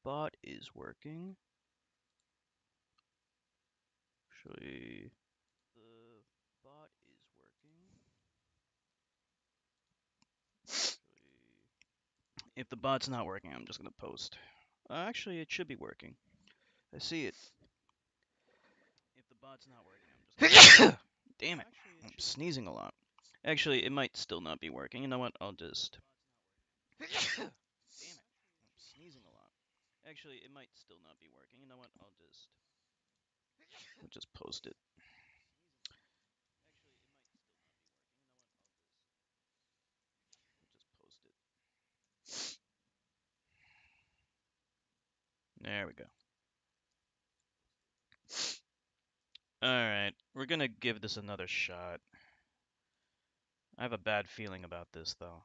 bot is working. Actually, the bot is working. If the bot's not working, I'm just gonna post. Actually, it should be working. I see it. If the bot's not working, I'm just gonna Damn it. I'm sneezing a lot. Actually, it might still not be working. You know what? I'll just Damn it. I'm sneezing a lot. Actually, it might still not be working. You know what? I'll just post it. Just post it. There we go. Alright, we're gonna give this another shot. I have a bad feeling about this, though.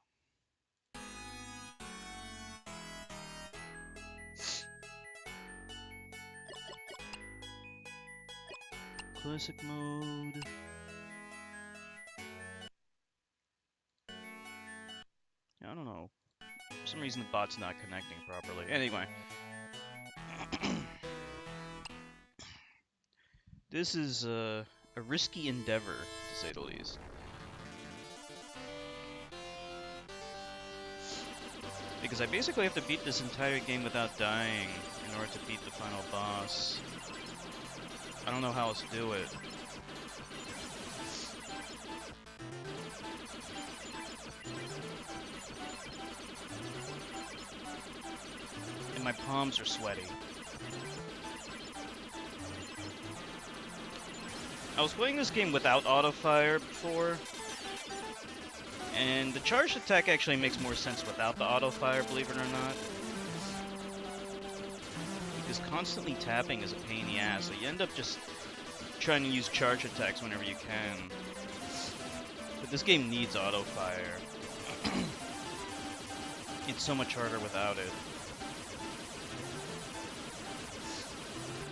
Classic mode. I don't know. For some reason the bot's not connecting properly. Anyway. This is a risky endeavor, to say the least. Because I basically have to beat this entire game without dying in order to beat the final boss. I don't know how else to do it. And my palms are sweaty. I was playing this game without auto-fire before, and the charged attack actually makes more sense without the auto-fire, believe it or not. Because constantly tapping is a pain in the ass, so you end up just trying to use charge attacks whenever you can. But this game needs auto-fire. It's so much harder without it.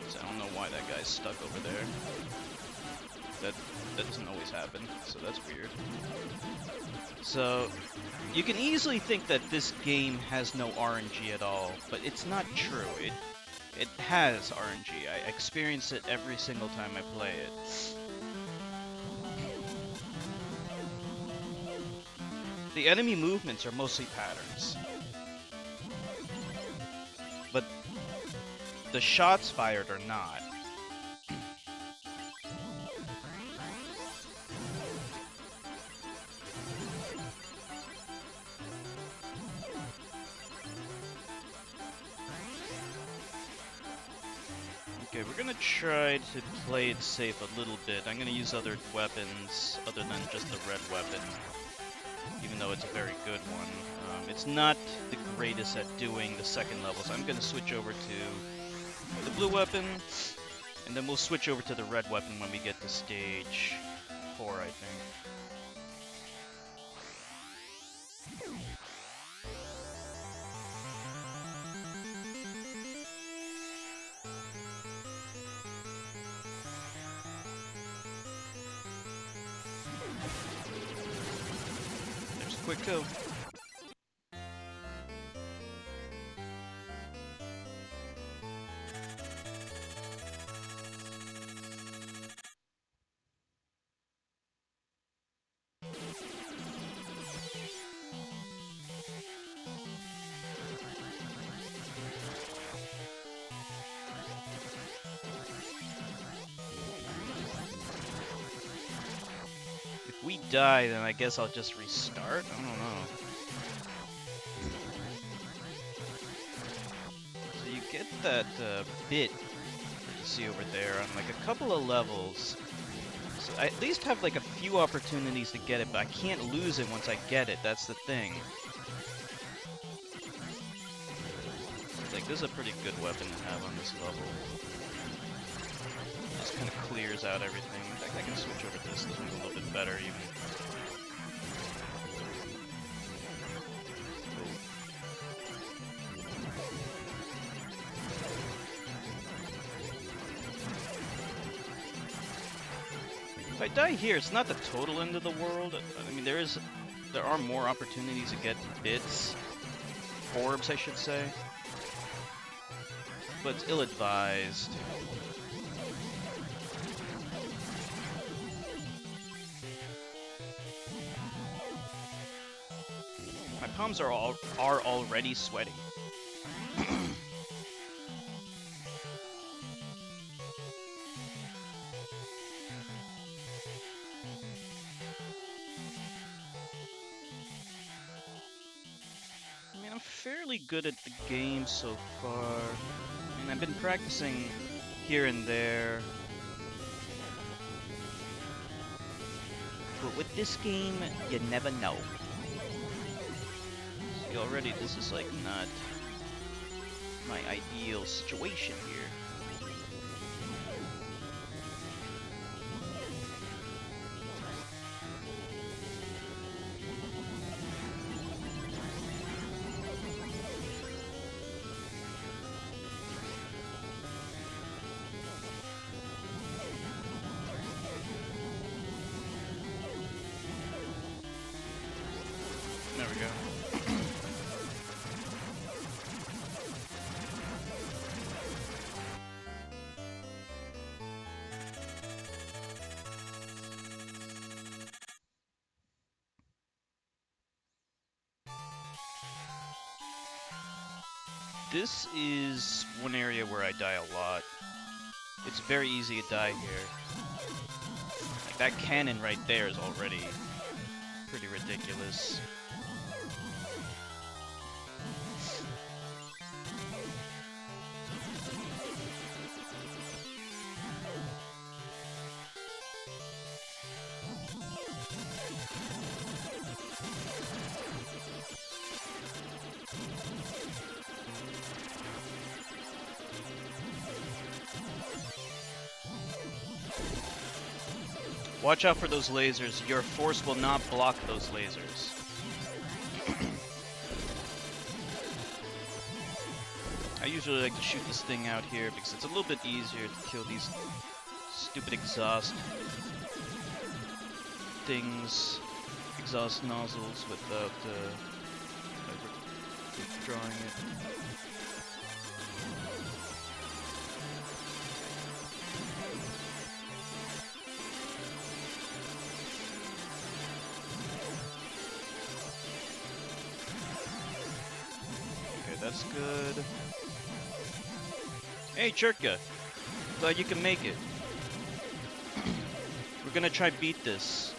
So I don't know why that guy's stuck over there. That doesn't always happen, so that's weird. So, you can easily think that this game has no RNG at all, but it's not true. It has RNG. I experience it every single time I play it. The enemy movements are mostly patterns. But the shots fired are not. Okay, we're gonna try to play it safe a little bit. I'm gonna use other weapons other than just the red weapon, even though it's a very good one. It's not the greatest at doing the second level, so I'm gonna switch over to the blue weapon, and then we'll switch over to the red weapon when we get to stage 4, I think. There's a quick kill. If we die, then I guess I'll just restart? I don't know. So you get that bit that you see over there on like a couple of levels. So I at least have like a few opportunities to get it, but I can't lose it once I get it. That's the thing. Like, this is a pretty good weapon to have on this level. Just kind of clears out everything. In fact, I can switch over to this. This one's a little bit better, even. If I die here, it's not the total end of the world. I mean, there are more opportunities to get bits. Orbs, I should say. but it's ill-advised. My palms are already sweaty. I mean, I'm fairly good at the game so far. I mean, I've been practicing here and there. But with this game, you never know. See, already this is like not my ideal situation here. There we go. This is one area where I die a lot. It's very easy to die here. Like, that cannon right there is already pretty ridiculous. Watch out for those lasers. Your force will not block those lasers. I usually like to shoot this thing out here because it's a little bit easier to kill these stupid exhaust things, exhaust nozzles without drawing it. That's good. Hey, Churka. Glad you can make it. We're gonna try beat this.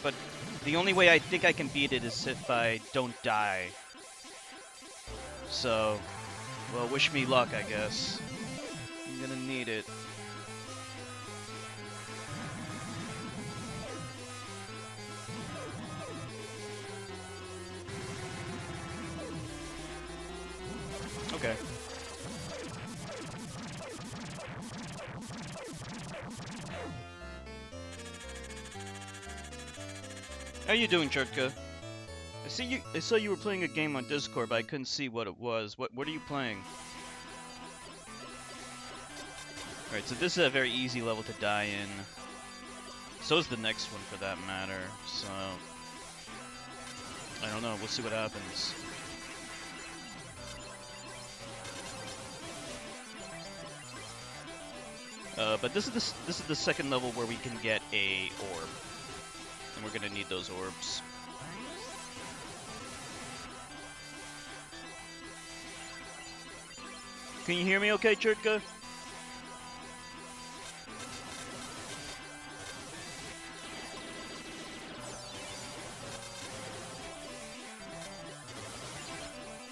But the only way I think I can beat it is if I don't die. So, well, wish me luck, I guess. I'm gonna need it. Okay. How you doing, Churka? I saw you were playing a game on Discord, but I couldn't see what it was. What are you playing? Alright, so this is a very easy level to die in. So is the next one, for that matter. So, I don't know. We'll see what happens. But this is the second level where we can get a orb, and we're gonna need those orbs. Can you hear me okay, Churka?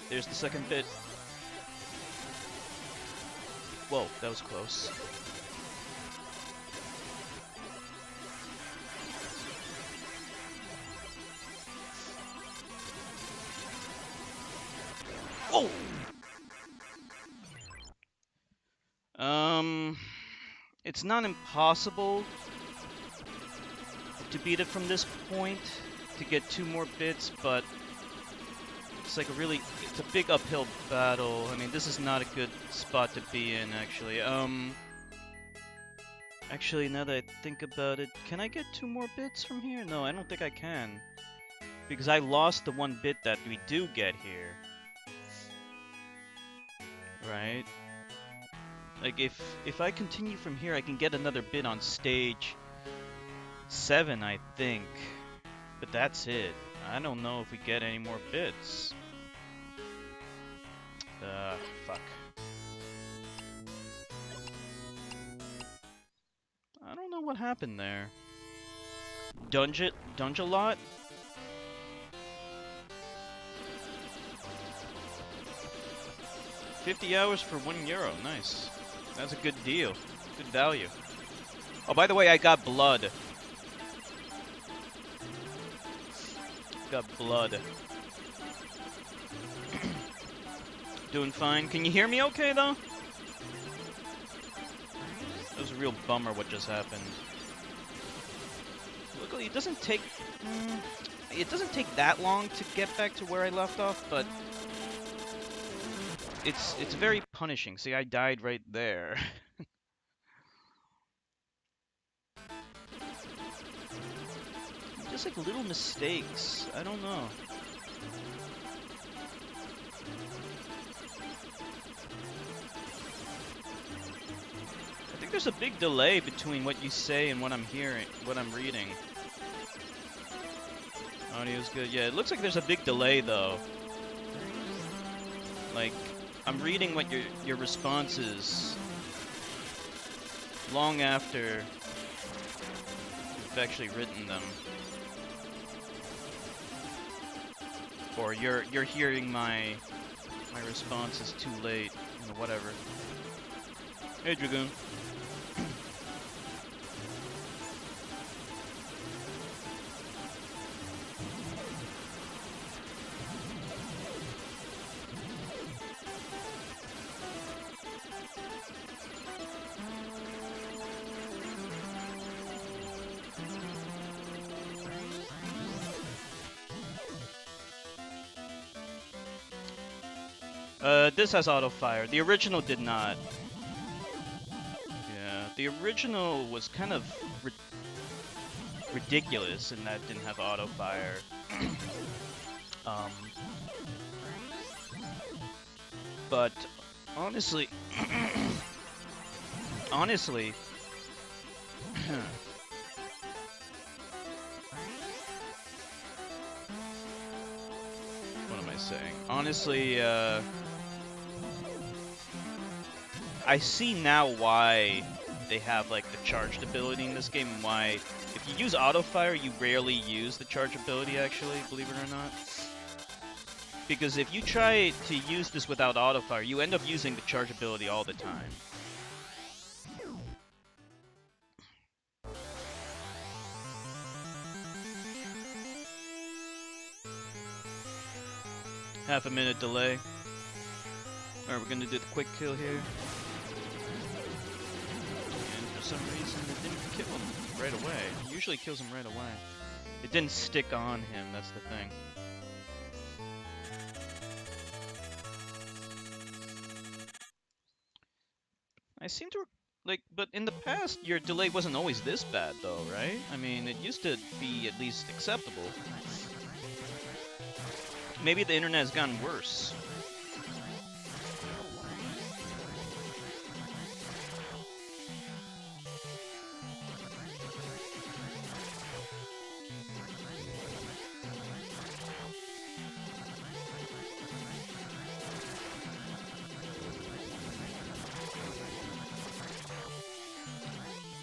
There's the second bit. Whoa, that was close. Oh! It's not impossible to beat it from this point, to get 2 more bits, but it's like it's a big uphill battle. I mean, this is not a good spot to be in, actually. Actually, now that I think about it, can I get 2 more bits from here? No, I don't think I can. Because I lost the 1 bit that we do get here. Right? Like, if I continue from here, I can get another bit on stage 7, I think. But that's it. I don't know if we get any more bits. Fuck. I don't know what happened there. Dungelot? 50 hours for €1. Nice. That's a good deal. Good value. Oh, by the way, I got blood. Got blood. Doing fine. Can you hear me okay, though? That was a real bummer what just happened. Luckily, it doesn't take that long to get back to where I left off, but it's very punishing. See, I died right there. Just like little mistakes. I don't know. I think there's a big delay between what you say and what I'm hearing, what I'm reading. Audio's good. Yeah, it looks like there's a big delay though. Like, I'm reading what your response is long after you've actually written them. Or you're hearing my responses too late, you know, whatever. Hey, Dragoon. This has auto fire. The original did not. Yeah, the original was kind of ridiculous in that it didn't have auto fire. But honestly, honestly, what am I saying? Honestly, I see now why they have like the charged ability in this game, and why if you use auto fire, you rarely use the charge ability actually, believe it or not. Because if you try to use this without auto fire, you end up using the charge ability all the time. Half a minute delay. Alright, we're gonna do the quick kill here. For some reason, it didn't kill him right away. It usually kills him right away. It didn't stick on him, that's the thing. I seem to, like, but in the past, your delay wasn't always this bad, though, right? I mean, it used to be at least acceptable. Maybe the internet has gotten worse.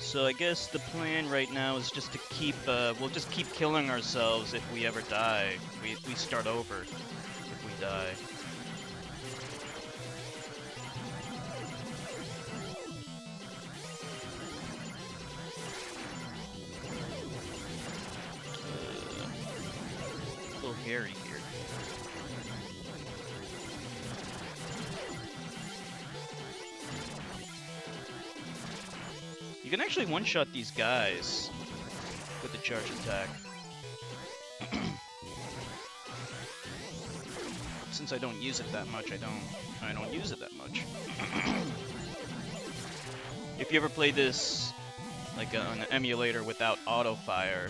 So I guess the plan right now is just to keep, we'll just keep killing ourselves if we ever die. We start over if we die. A little hairy here. You can actually one-shot these guys with the charge attack. Since I don't use it that much, I don't use it that much. If you ever play this like on an emulator without auto fire,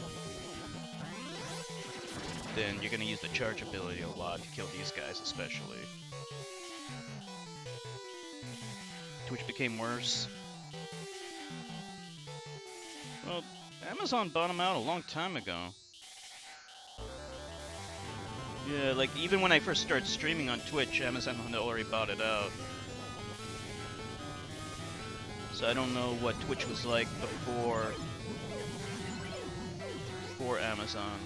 then you're gonna use the charge ability a lot to kill these guys especially. Twitch became worse. Well, Amazon bought them out a long time ago. Yeah, like even when I first started streaming on Twitch, Amazon had already bought it out. So I don't know what Twitch was like before Amazon.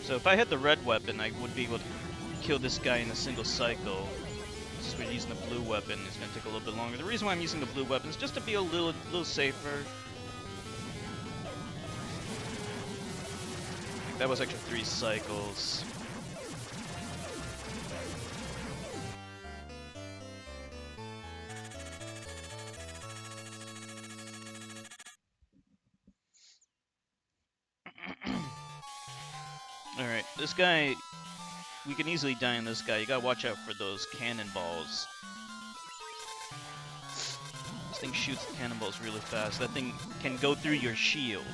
So if I had the red weapon, I would be able to kill this guy in a single cycle. Since we're using the blue weapon, it's going to take a little bit longer. The reason why I'm using the blue weapon is just to be a little safer. That was actually 3 cycles. Alright, this guy, we can easily die in this guy. You gotta watch out for those cannonballs. This thing shoots cannonballs really fast. That thing can go through your shield.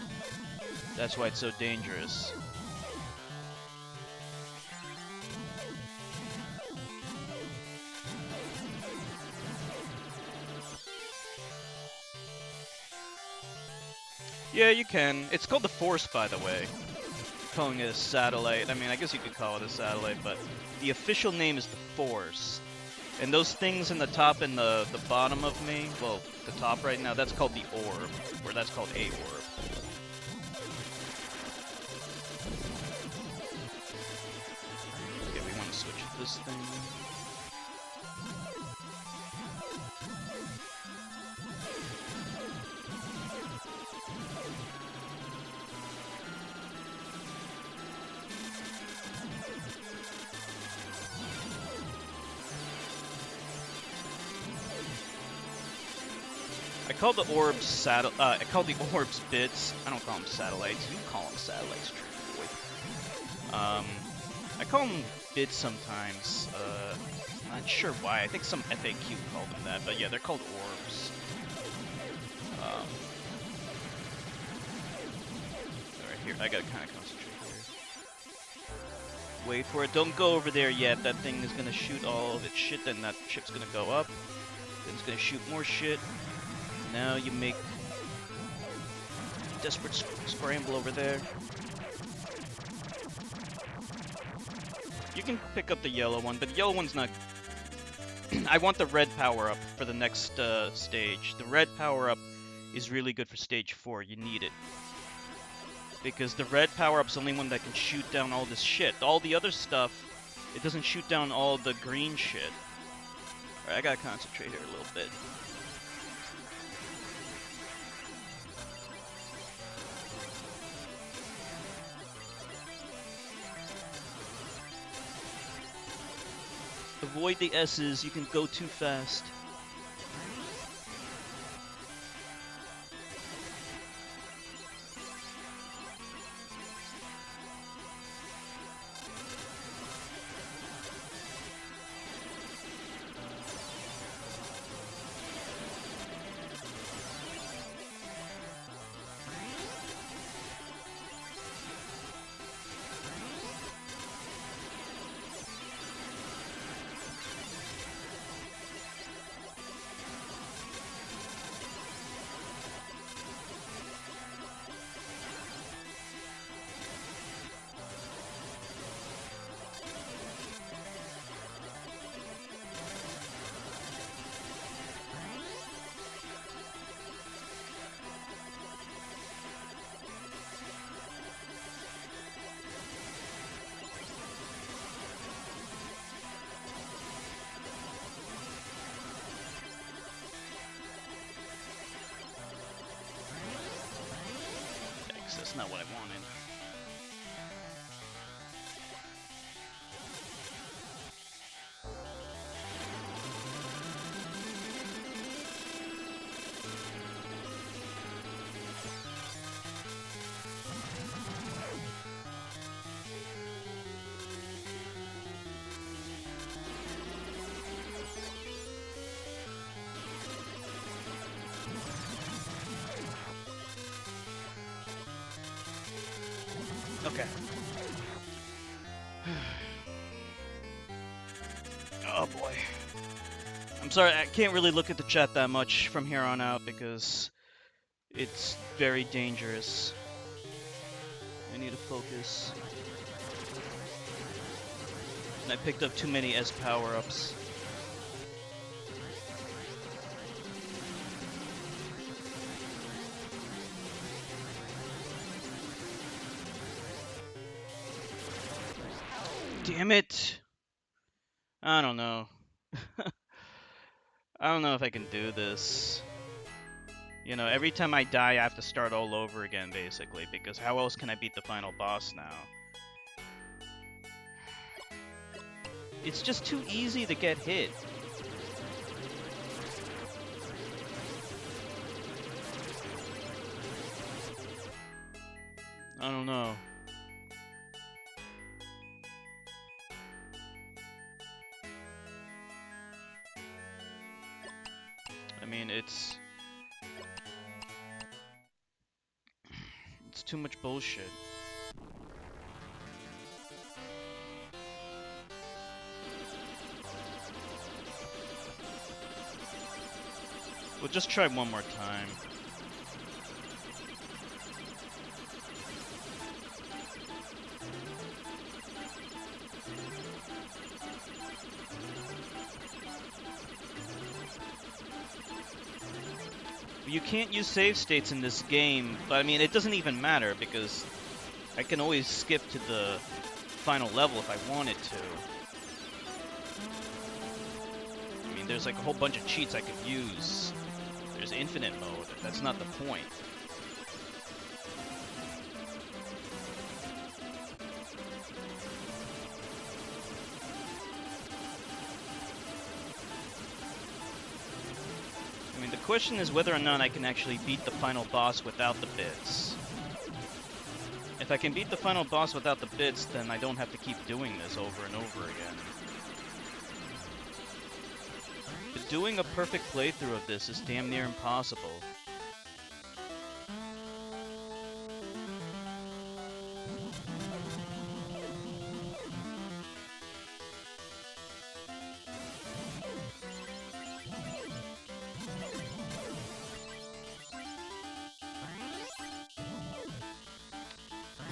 That's why it's so dangerous. Yeah, you can. It's called the Force, by the way. Calling it a satellite. I mean, I guess you could call it a satellite, but the official name is the Force. And those things in the top and the bottom of me, well, the top right now, that's called the Orb, or that's called a Orb. Okay, we want to switch this thing. I call the orbs I call the orbs bits. I don't call them satellites. You call them satellites, true boy. I call them bits sometimes. Not sure why. I think some FAQ called them that, but yeah, they're called orbs. Right here, I gotta kind of concentrate here. Wait for it. Don't go over there yet. That thing is gonna shoot all of its shit. Then that ship's gonna go up. Then it's gonna shoot more shit. Now you make desperate scramble over there. You can pick up the yellow one, but the yellow one's not... I want the red power-up for the next stage. The red power-up is really good for stage 4. You need it. Because the red power-up's the only one that can shoot down all this shit. All the other stuff, it doesn't shoot down all the green shit. Alright, I gotta concentrate here a little bit. Avoid the S's, you can go too fast. That's not what I wanted. Okay. Oh boy. I'm sorry, I can't really look at the chat that much from here on out because it's very dangerous. I need to focus. And I picked up too many S power-ups. Damn it! I don't know. I don't know if I can do this. You know, every time I die, I have to start all over again, basically, because how else can I beat the final boss now? It's just too easy to get hit. I don't know. I mean, it's too much bullshit. We'll just try one more time. You can't use save states in this game, but I mean, it doesn't even matter because I can always skip to the final level if I wanted to. I mean, there's like a whole bunch of cheats I could use. There's infinite mode. That's not the point. I mean, the question is whether or not I can actually beat the final boss without the bits. If I can beat the final boss without the bits, then I don't have to keep doing this over and over again. But doing a perfect playthrough of this is damn near impossible.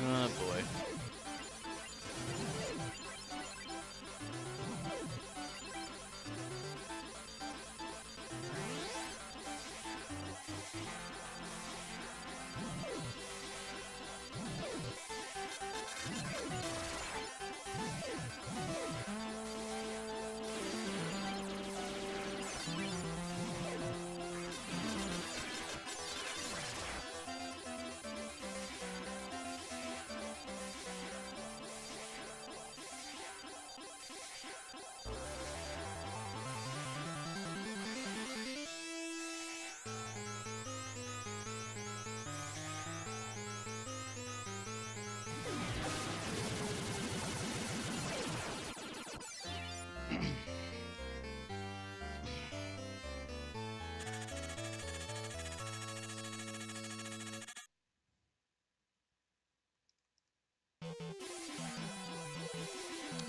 Oh boy.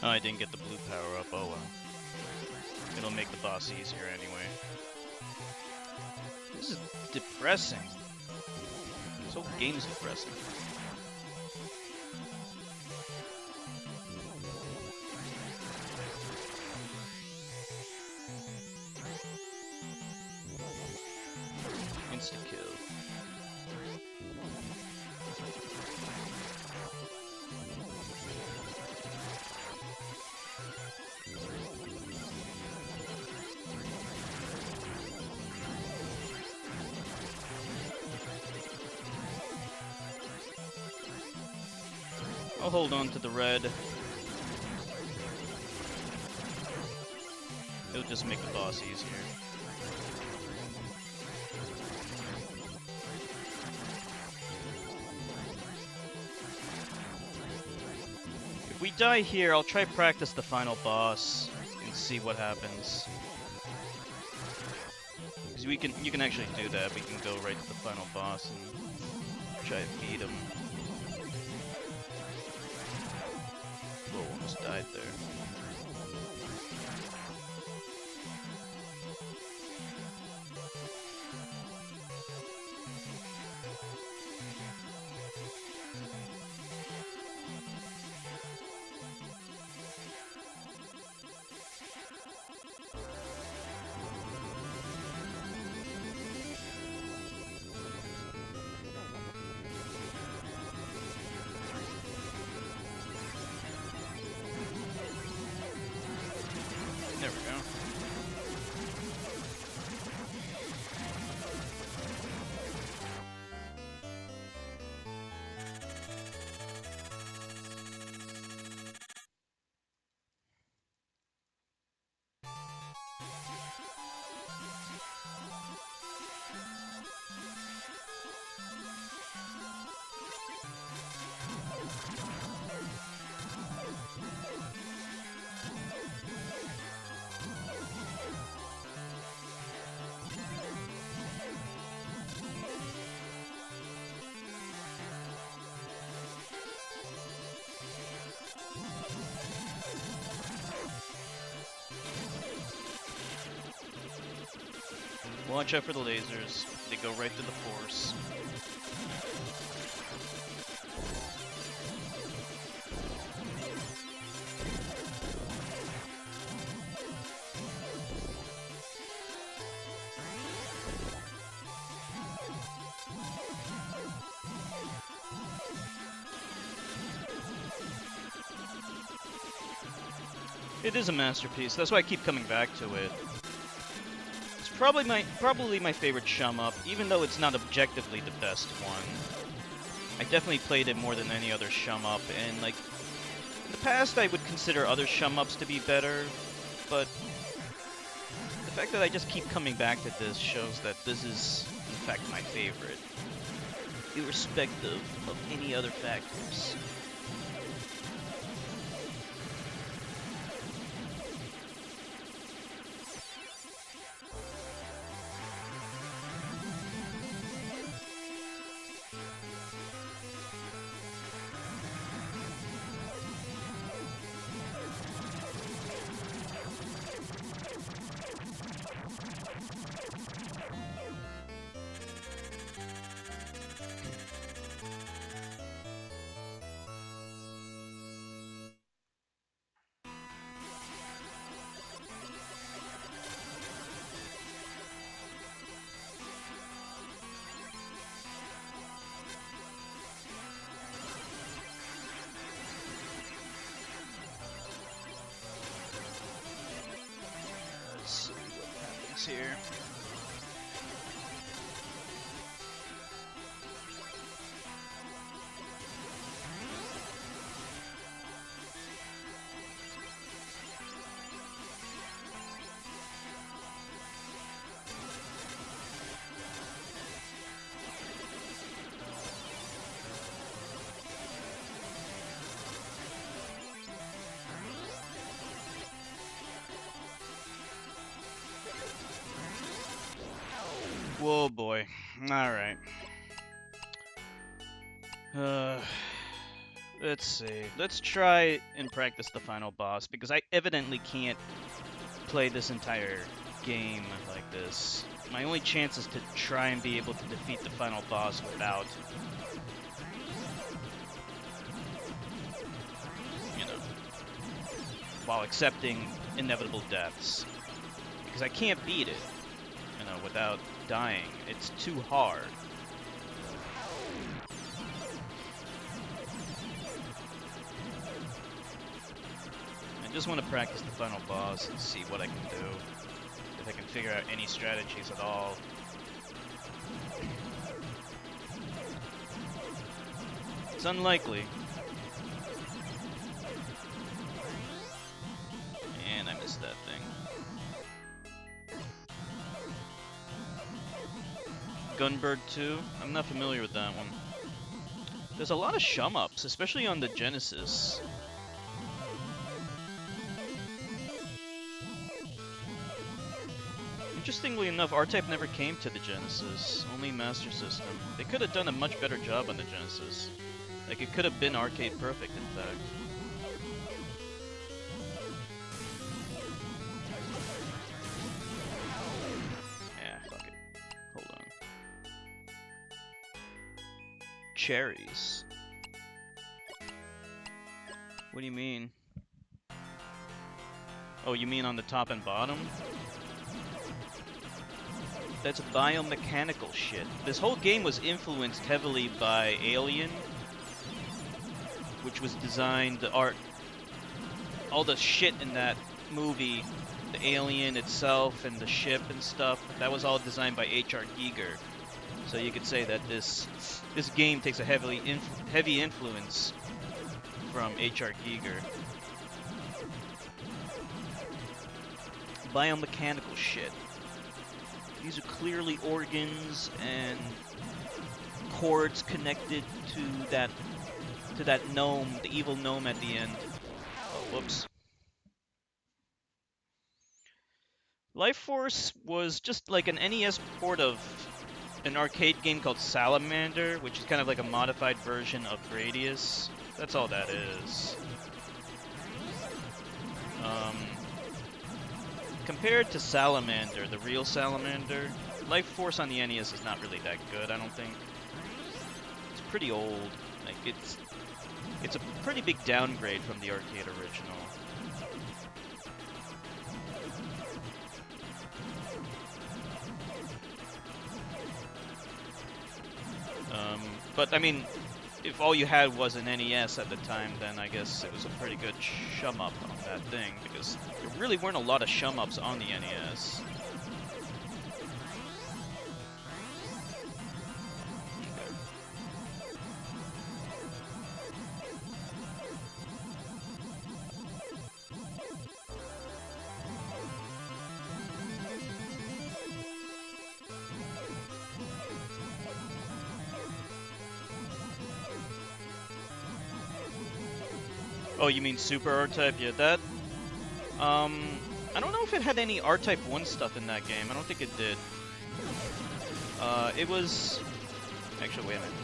Oh, I didn't get the blue power up. Oh well. It'll make the boss easier anyway. This is depressing. This whole game's depressing. Insta kill. I'll hold on to the red. It'll just make the boss easier. If we die here, I'll try practice the final boss and see what happens. Because you can actually do that. We can go right to the final boss and try to beat him. almost died there. There we go. Watch out for the lasers. They go right to the force. It is a masterpiece. That's why I keep coming back to it. It's probably my favorite shmup, even though it's not objectively the best one. I definitely played it more than any other shmup, and like in the past I would consider other shmups to be better, but the fact that I just keep coming back to this shows that this is in fact my favorite, irrespective of any other factors. Let's see what happens here. Whoa, boy. Alright. Let's see. Let's try and practice the final boss, because I evidently can't play this entire game like this. My only chance is to try and be able to defeat the final boss without, you know, while accepting inevitable deaths. Because I can't beat it, you know, without dying. It's too hard. I just want to practice the final boss and see what I can do. If I can figure out any strategies at all. It's unlikely. And I missed that thing. Gunbird 2? I'm not familiar with that one. There's a lot of shmups, especially on the Genesis. Interestingly enough, R-Type never came to the Genesis, only Master System. They could have done a much better job on the Genesis. Like, it could have been arcade perfect, in fact. cherries. What do you mean? Oh, you mean on the top and bottom? That's biomechanical shit. This whole game was influenced heavily by Alien, which was designed, the art, all the shit in that movie, the alien itself and the ship and stuff, that was all designed by H.R. Giger. So you could say that this game takes a heavy influence from H.R. Giger. Biomechanical shit. These are clearly organs and cords connected to that gnome, the evil gnome at the end. Oh, whoops. Life Force was just like an NES port of an arcade game called Salamander, which is kind of like a modified version of Gradius. That's all that is. Compared to Salamander, the real Salamander, Life Force on the NES is not really that good, I don't think. It's pretty old. Like, it's a pretty big downgrade from the arcade original. But I mean, if all you had was an NES at the time, then I guess it was a pretty good shum-up on that thing, because there really weren't a lot of shum-ups on the NES. Oh, you mean Super R-Type? Yeah, that... I don't know if it had any R-Type 1 stuff in that game. I don't think it did. It was... Actually, wait a minute.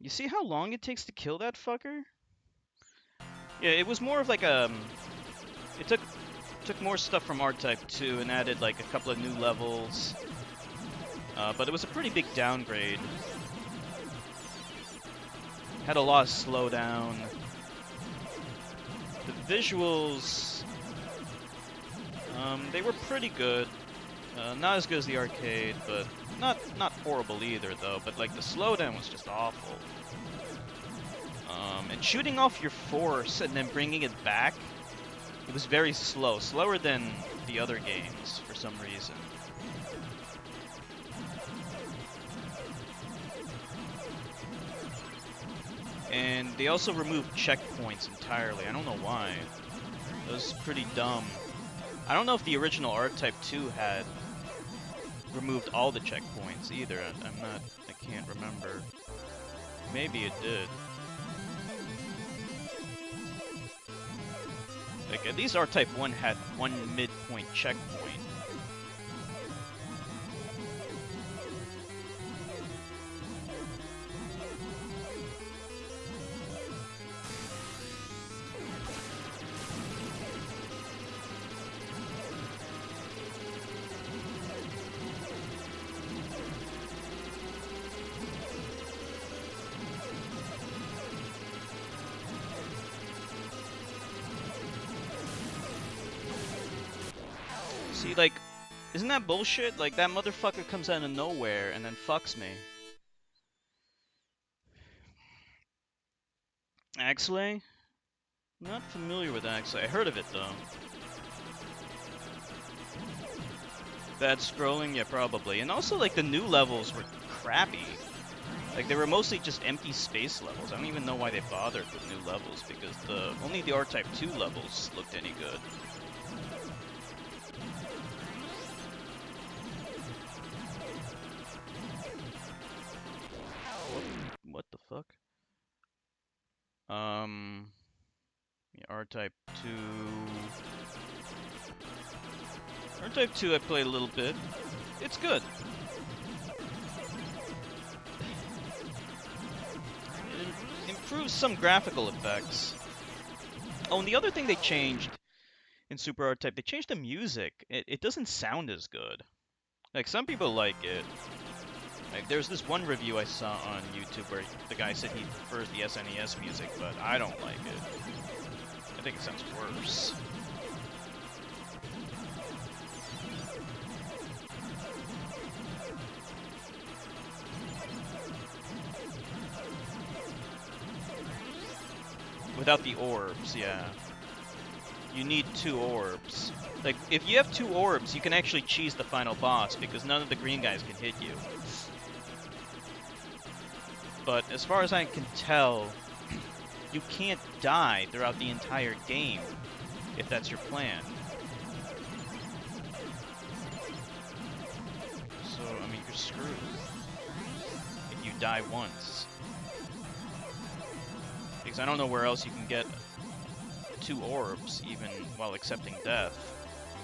You see how long it takes to kill that fucker? Yeah, it was more of like a... It took more stuff from R-Type 2 and added like a couple of new levels. But it was a pretty big downgrade. Had a lot of slowdown. The visuals... they were pretty good. Not as good as the arcade, but not horrible either, though. But like the slowdown was just awful. And shooting off your force and then bringing it back, it was very slow, slower than the other games for some reason. And they also removed checkpoints entirely. I don't know why. It was pretty dumb. I don't know if the original R-Type 2 had removed all the checkpoints either. I can't remember. Maybe it did. Like, at least R-Type 1 had one midpoint checkpoint. See, like, isn't that bullshit? Like, that motherfucker comes out of nowhere and then fucks me. Axlay? Not familiar with Axlay. I heard of it, though. Bad scrolling? Yeah, probably. And also, like, the new levels were crappy. Like, they were mostly just empty space levels. I don't even know why they bothered with new levels, because only the R-Type 2 levels looked any good. What the fuck? Yeah, R-Type 2... R-Type 2 I played a little bit. It's good. It improves some graphical effects. Oh, and the other thing they changed in Super R-Type. They changed the music. It doesn't sound as good. Like, some people like it. Like, there's this one review I saw on YouTube where the guy said he prefers the SNES music, but I don't like it. I think it sounds worse. Without the orbs, yeah. You need 2 orbs. Like, if you have 2 orbs, you can actually cheese the final boss, because none of the green guys can hit you. But as far as I can tell, you can't die throughout the entire game, if that's your plan. So, I mean, you're screwed if you die once. Because I don't know where else you can get 2 orbs, even while accepting death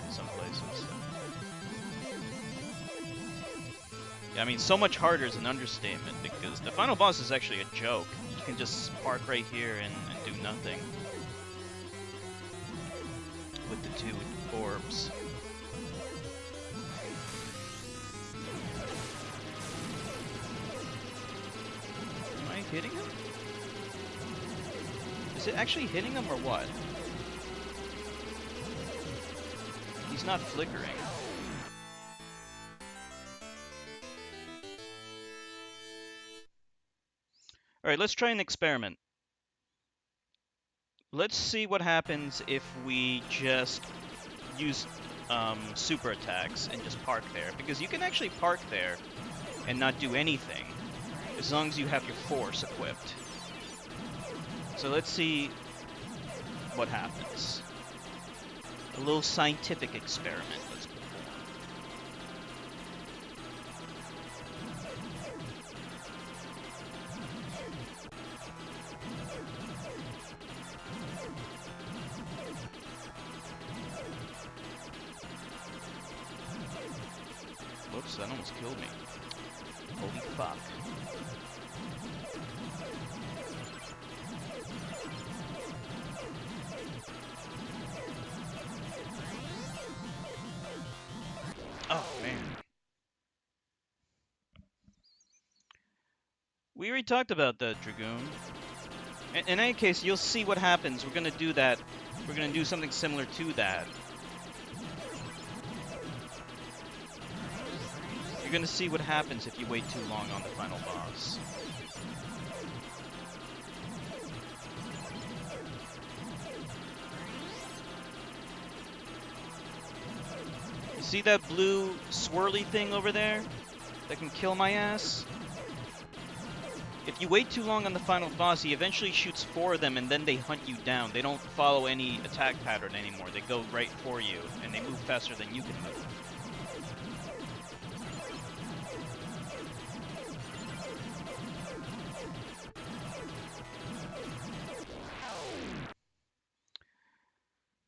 in some places. Yeah, I mean, so much harder is an understatement, because the final boss is actually a joke. You can just park right here and do nothing with the 2 orbs. Am I hitting him? Is it actually hitting him or what? He's not flickering. Alright, let's try an experiment. Let's see what happens if we just use super attacks and just park there. Because you can actually park there and not do anything, as long as you have your force equipped. So let's see what happens. A little scientific experiment let's perform. Whoops, that almost killed me. Holy fuck. Oh, man. We already talked about the Dragoon. In any case, you'll see what happens. We're gonna do that. We're gonna do something similar to that. You're gonna see what happens if you wait too long on the final boss. You see that blue swirly thing over there that can kill my ass? If you wait too long on the final boss, he eventually shoots 4 of them and then they hunt you down. They don't follow any attack pattern anymore. They go right for you and they move faster than you can move.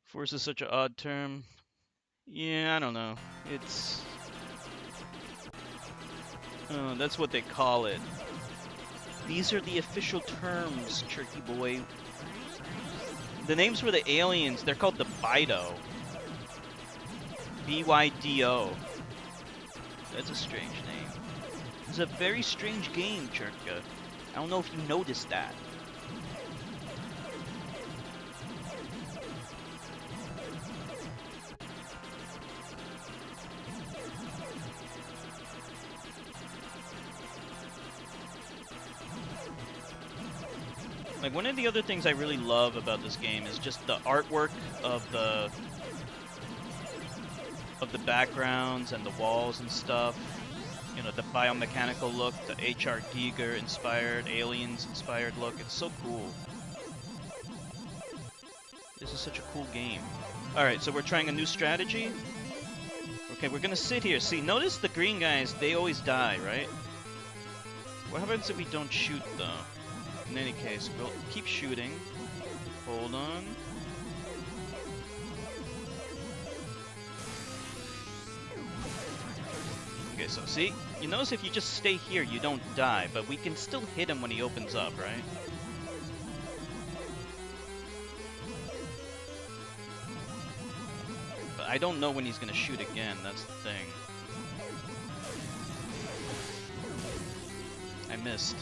Force is such an odd term. Yeah, I don't know. It's... that's what they call it. These are the official terms, Turkey Boy. The names for the aliens, they're called the Bydo. B-Y-D-O. That's a strange name. It's a very strange game, Churka. I don't know if you noticed that. Like, one of the other things I really love about this game is just the artwork of the backgrounds and the walls and stuff. You know, the biomechanical look, the H.R. Giger inspired, Aliens inspired look. It's so cool. This is such a cool game. Alright, so we're trying a new strategy. Okay, we're gonna sit here. See, notice the green guys, they always die, right? What happens if we don't shoot, though? In any case, we'll keep shooting. Hold on. Okay, so see? You notice if you just stay here, you don't die, but we can still hit him when he opens up, right? I don't know when he's gonna shoot again, that's the thing. I missed.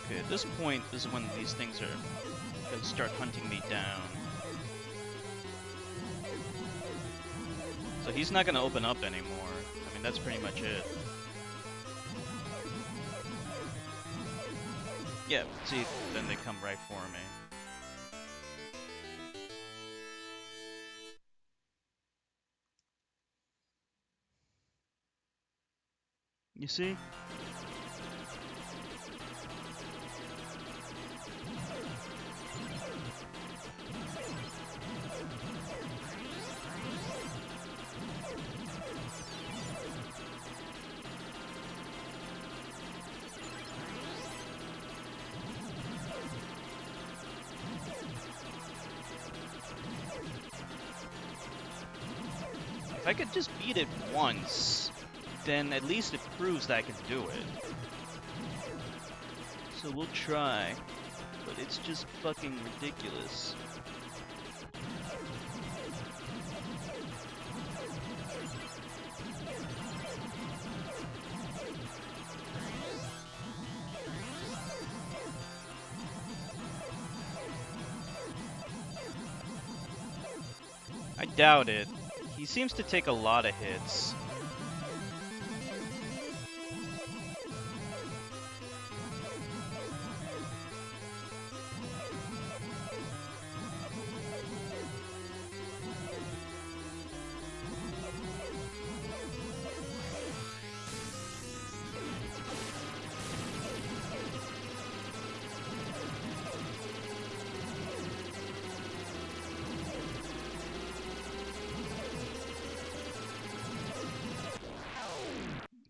Okay, at this point is when these things are gonna start hunting me down. So he's not gonna open up anymore. I mean, that's pretty much it. Yeah, see, then they come right for me. You see? If I could just beat it once, then at least it proves that I can do it. So we'll try, but it's just fucking ridiculous. I doubt it. He seems to take a lot of hits.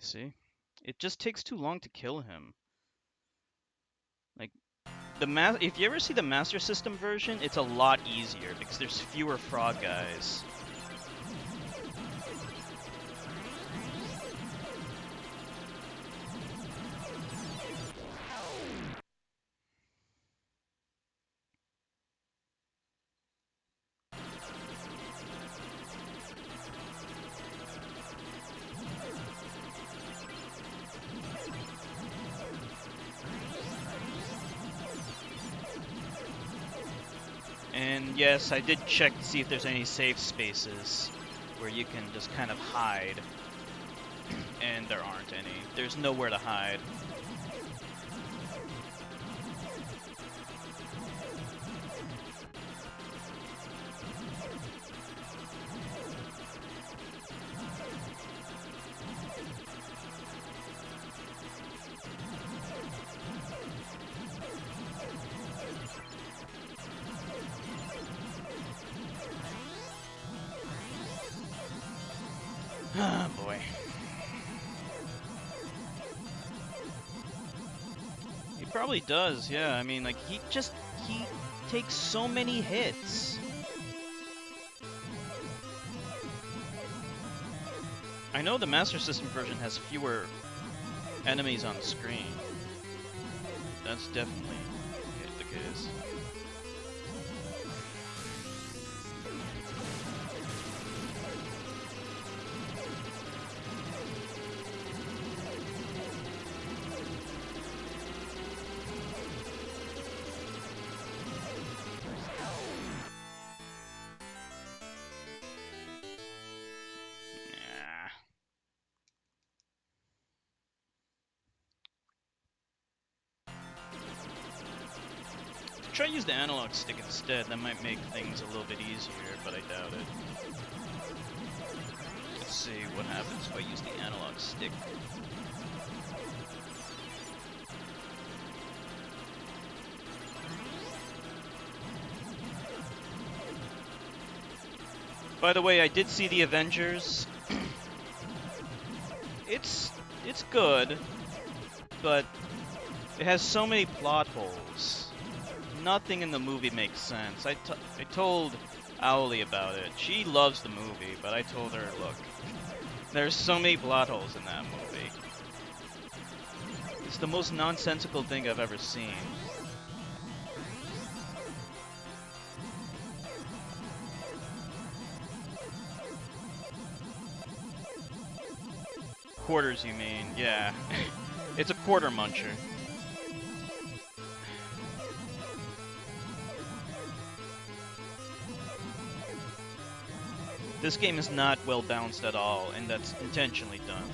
See? It just takes too long to kill him. Like, if you ever see the Master System version, it's a lot easier because there's fewer frog guys. And yes, I did check to see if there's any safe spaces where you can just kind of hide. And there aren't any. There's nowhere to hide. Ah, boy. He probably does, yeah. I mean, like, he takes so many hits. I know the Master System version has fewer enemies on the screen. That's definitely the case. Try to use the analog stick instead. That might make things a little bit easier, but I doubt it. Let's see what happens if I use the analog stick. By the way, I did see the Avengers. It's good, but it has so many plot holes. Nothing in the movie makes sense. I told Owly about it. She loves the movie, but I told her, look, there's so many plot holes in that movie. It's the most nonsensical thing I've ever seen. Quarters, you mean? Yeah. It's a quarter muncher. This game is not well balanced at all, and that's intentionally done.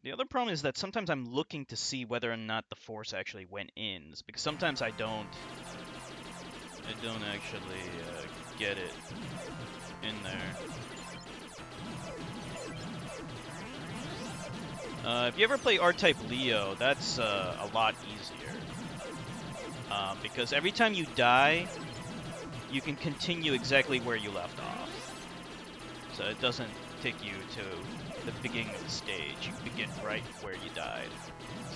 The other problem is that sometimes I'm looking to see whether or not the force actually went in, because sometimes I don't actually get it in there. If you ever play R-Type Leo, that's a lot easier. Because every time you die, you can continue exactly where you left off. So it doesn't take you to the beginning of the stage. You begin right where you died.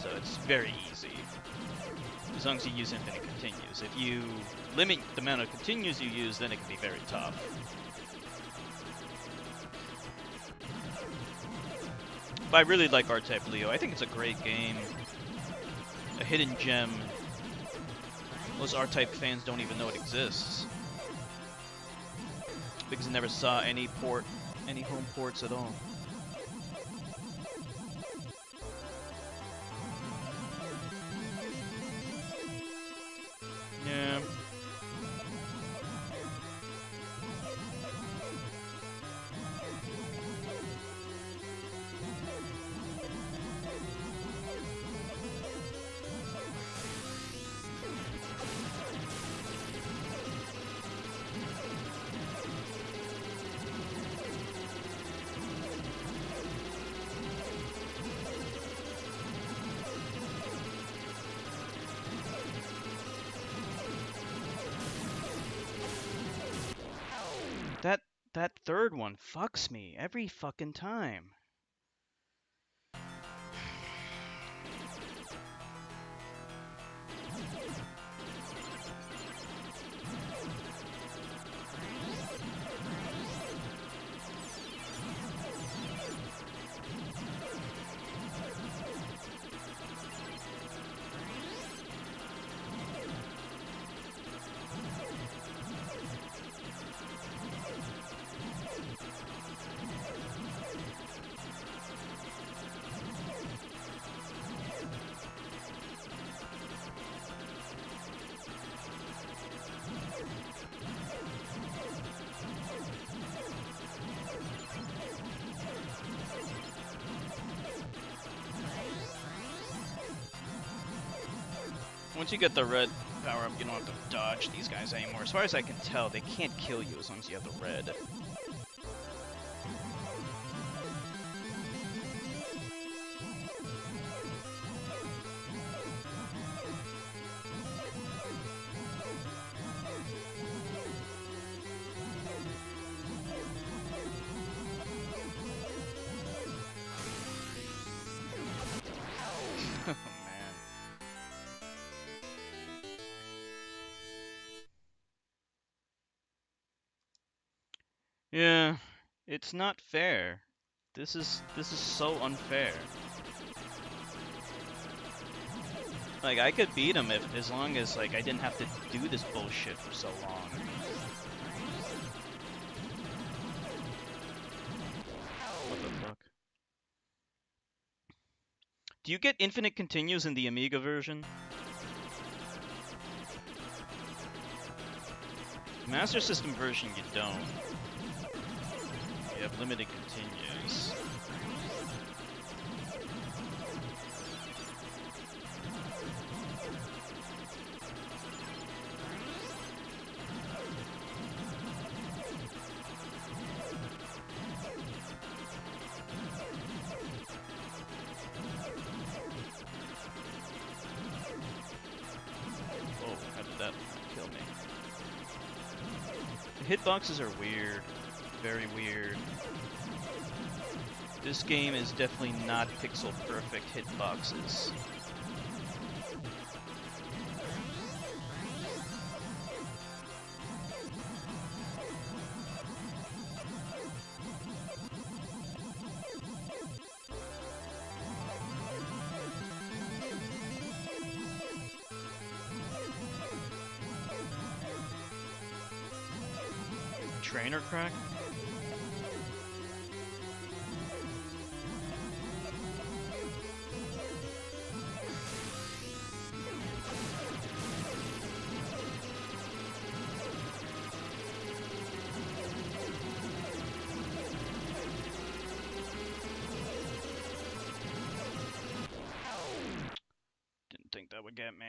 So it's very easy. As long as you use infinite continues. If you limit the amount of continues you use, then it can be very tough. But I really like R-Type Leo. I think it's a great game. A hidden gem. Most R-Type fans don't even know it exists. Because I never saw any home ports at all. Yeah. That third one fucks me every fucking time. Once you get the red power-up, you don't have to dodge these guys anymore. As far as I can tell, they can't kill you as long as you have the red. Yeah, it's not fair. This is so unfair. Like, I could beat him as long as like I didn't have to do this bullshit for so long. What the fuck? Do you get infinite continues in the Amiga version? Master System version, you don't. You have limited continues. Whoa, how did that kill me? The hitboxes are weird. Very weird. This game is definitely not pixel perfect hitboxes. Trainer crack? Didn't think that would get me.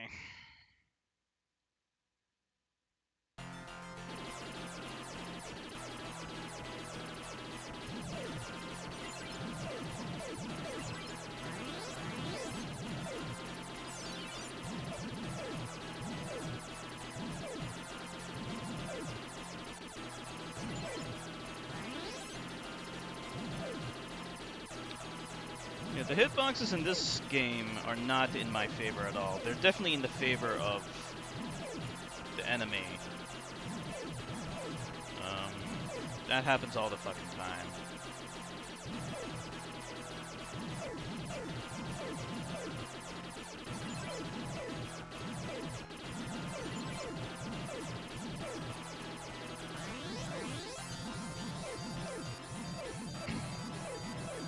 Yeah, the hitboxes in this game are not in my favor at all. They're definitely in the favor of the enemy. That happens all the fucking time.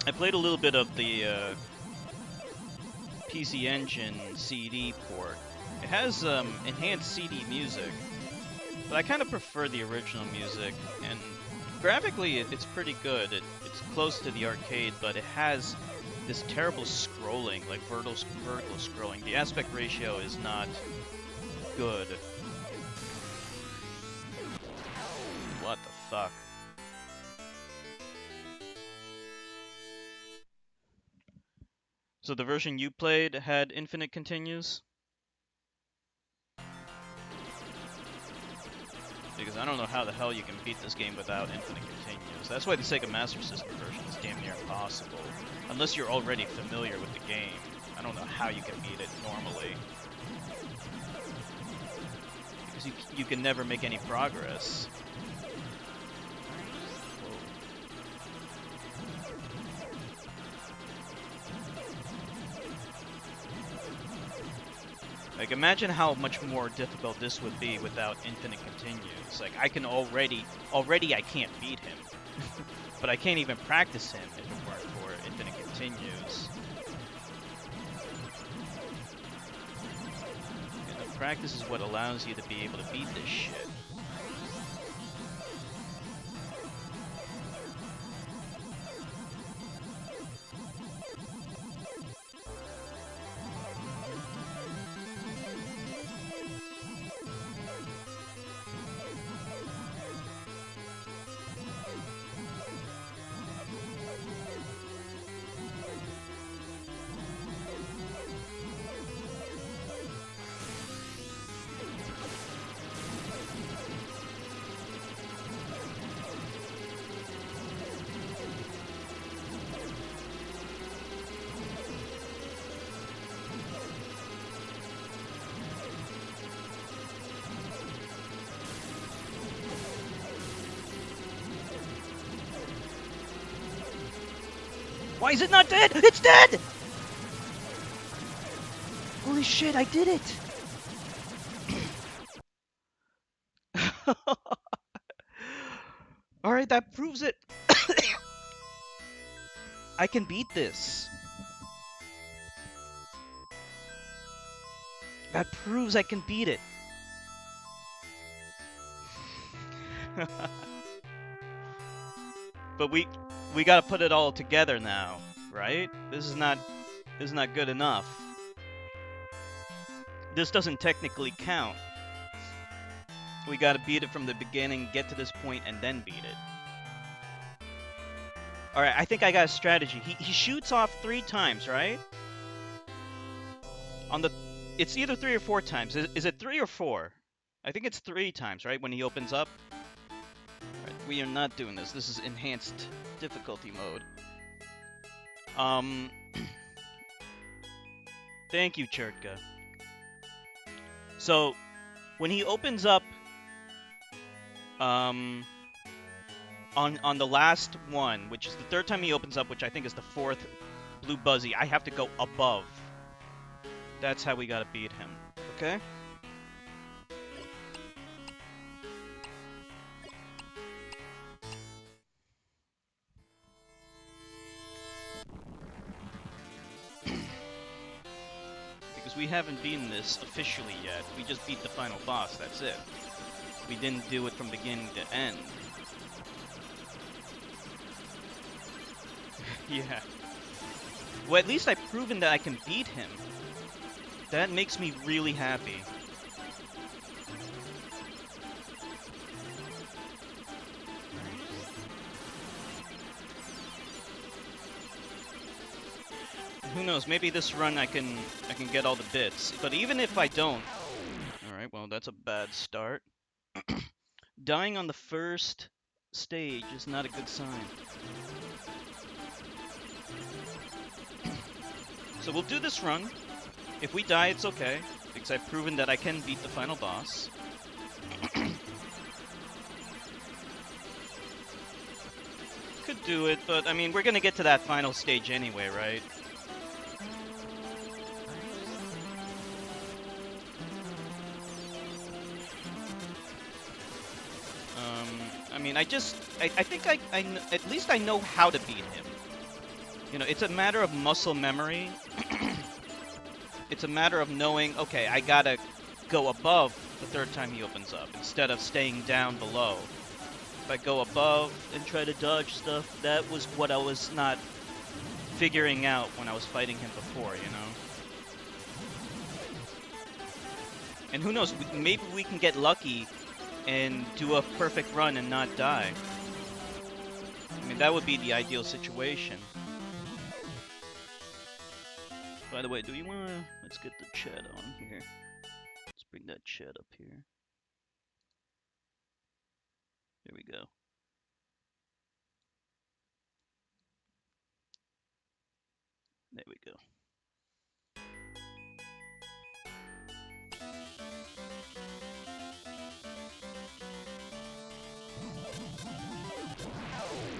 I played a little bit of the PC Engine CD port. It has enhanced CD music, but I kind of prefer the original music, and graphically it's pretty good. It's close to the arcade, but it has this terrible scrolling, like vertical scrolling. The aspect ratio is not good. What the fuck? So the version you played had infinite continues? Because I don't know how the hell you can beat this game without infinite continues. That's why the Sega Master System version is damn near impossible. Unless you're already familiar with the game. I don't know how you can beat it normally. Because you can never make any progress. Like, imagine how much more difficult this would be without infinite continues. Like, I can already I can't beat him. But I can't even practice him if it weren't for infinite continues. And the practice is what allows you to be able to beat this shit. Why is it not dead? It's dead! Holy shit, I did it! Alright, that proves it. I can beat this. That proves I can beat it. But we gotta put it all together now, right? This is not good enough. This doesn't technically count. We gotta beat it from the beginning, get to this point, and then beat it. Alright, I think I got a strategy. He shoots off 3 times, right? It's either 3 or 4 times. Is it 3 or 4? I think it's 3 times, right? When he opens up. Right, we are not doing this. This is enhanced difficulty mode. Um, thank you, Chertka. So, when he opens up, on the last one, which is the third time he opens up, which I think is the fourth Blue Buzzy, I have to go above. That's how we gotta beat him. Okay? Because we haven't beaten this officially yet. We just beat the final boss, that's it. We didn't do it from beginning to end. Yeah. Well, at least I've proven that I can beat him. That makes me really happy. Who knows, maybe this run I can get all the bits. But even if I don't... Alright, well that's a bad start. Dying on the first stage is not a good sign. So we'll do this run. If we die, it's okay, because I've proven that I can beat the final boss. Could do it, but I mean, we're gonna get to that final stage anyway, right? I mean, I think at least I know how to beat him. You know, it's a matter of muscle memory. It's a matter of knowing, okay, I gotta go above the third time he opens up, instead of staying down below. If I go above and try to dodge stuff, that was what I was not figuring out when I was fighting him before, you know? And who knows, maybe we can get lucky and do a perfect run and not die. I mean, that would be the ideal situation. By the way, do you wanna... Let's get the chat on here. Let's bring that chat up here. There we go. There we go.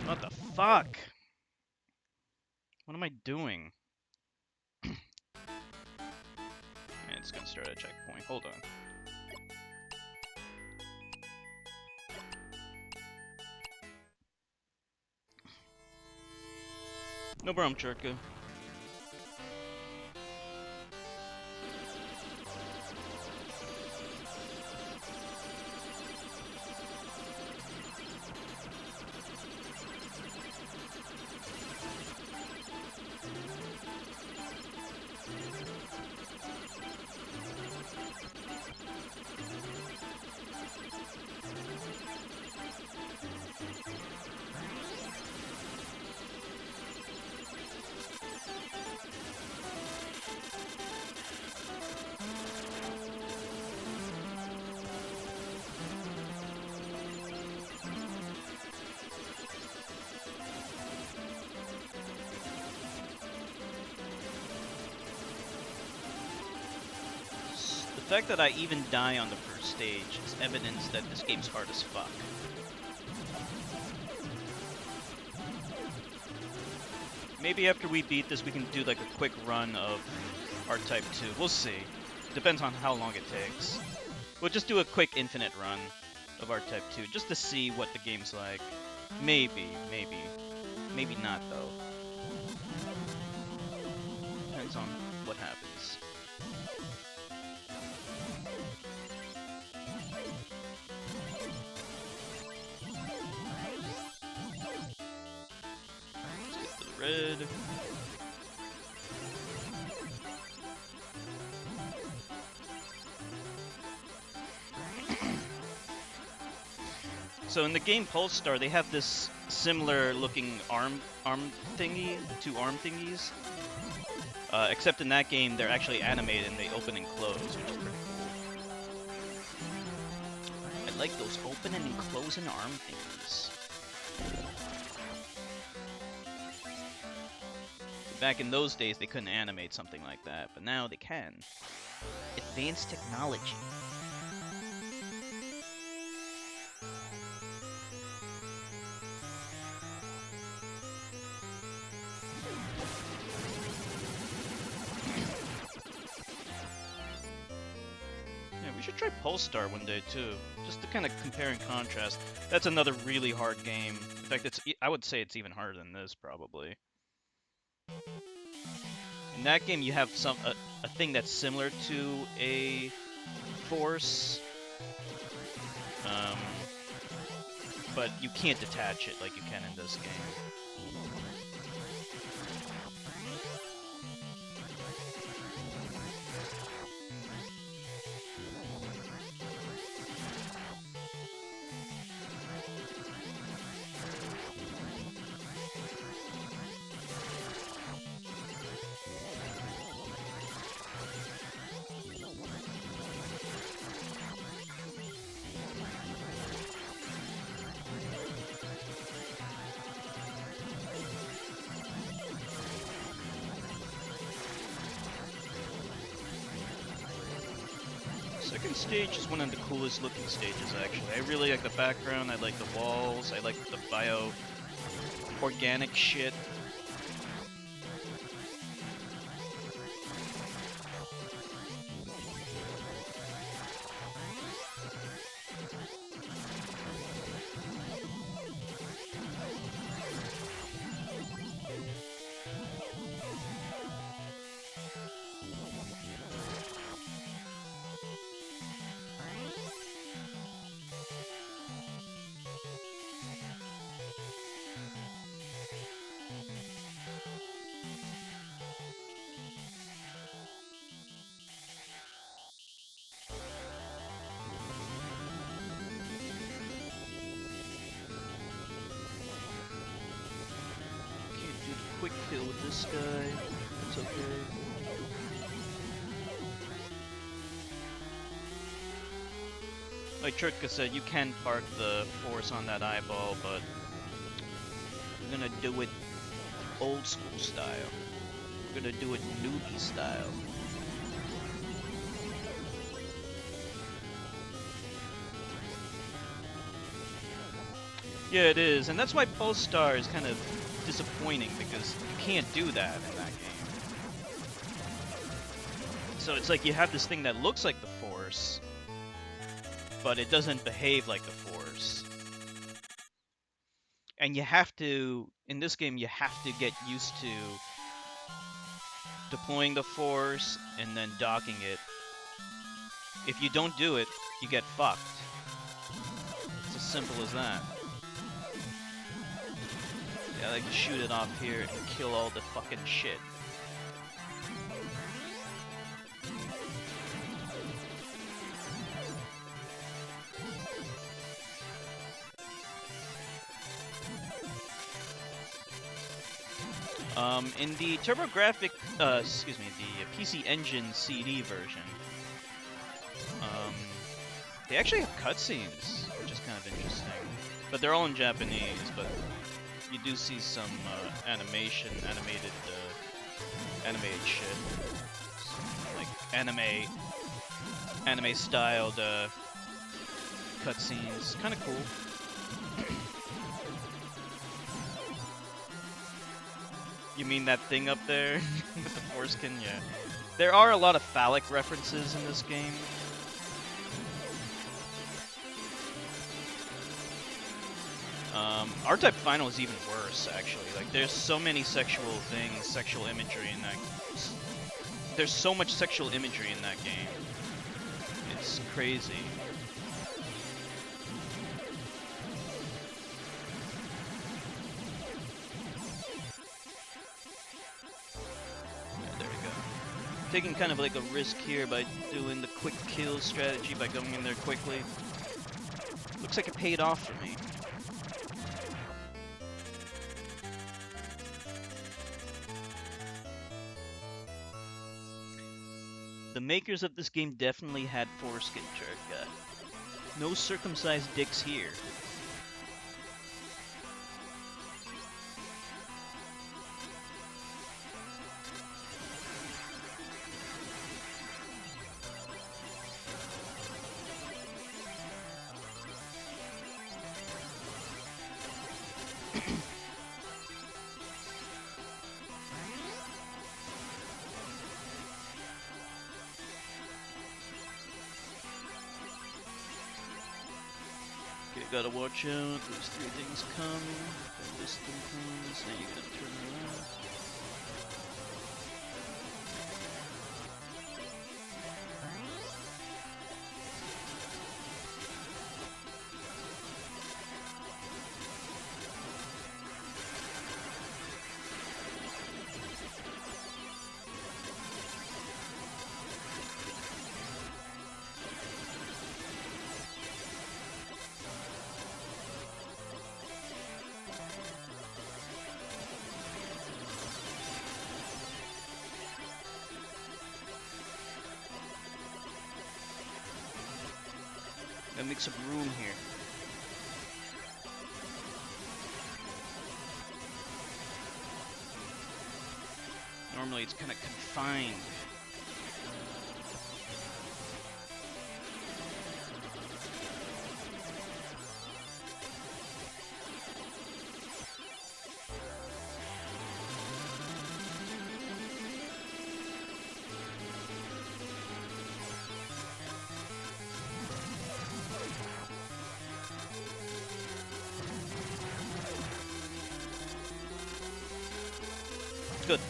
What the fuck? What am I doing? It's gonna start at a checkpoint. Hold on. No problem, Chertka. The fact that I even die on the first stage is evidence that this game's hard as fuck. Maybe after we beat this, we can do like a quick run of R-Type 2. We'll see. Depends on how long it takes. We'll just do a quick infinite run of R-Type 2, just to see what the game's like. Maybe. Maybe not, though. Depends on what happens. Red. So in the game Polestar, they have this similar looking arm thingy, two arm thingies. Except in that game, they're actually animated and they open and close, which is pretty cool. I like those open and closing arm thingies. Back in those days, they couldn't animate something like that, but now they can. Advanced technology. Yeah, we should try Polestar one day too, just to kind of compare and contrast. That's another really hard game. In fact, I would say it's even harder than this, probably. In that game, you have a thing that's similar to a force, but you can't detach it like you can in this game. Second stage is one of the coolest looking stages, actually. I really like the background, I like the walls, I like the organic shit. Quick kill with this guy. It's okay. Like Churtka said, you can park the force on that eyeball, but we're gonna do it old school style. We're gonna do it newbie style. Yeah, it is, and that's why Polestar is kind of disappointing, because you can't do that in that game. So it's like you have this thing that looks like the Force, but it doesn't behave like the Force. And you have to, in this game, you have to get used to deploying the Force and then docking it. If you don't do it, you get fucked. It's as simple as that. Yeah, I like to shoot it off here and kill all the fucking shit. In the TurboGrafx, excuse me, the PC Engine CD version, they actually have cutscenes, which is kind of interesting. But they're all in Japanese, but you do see some animated shit. Like anime-styled cutscenes. Kind of cool. You mean that thing up there with the foreskin? Yeah. There are a lot of phallic references in this game. R-Type Final is even worse, actually. Like, there's so many sexual things, sexual imagery in that. There's so much sexual imagery in that game. It's crazy. Yeah, there we go. Taking kind of like a risk here by doing the quick kill strategy by going in there quickly. Looks like it paid off for me. The makers of this game definitely had foreskin, Churtka. No circumcised dicks here. gotta watch out. Those three things come. Then this thing comes. Then you gotta turn around. Gotta make some room here. Normally it's kind of confined. Good.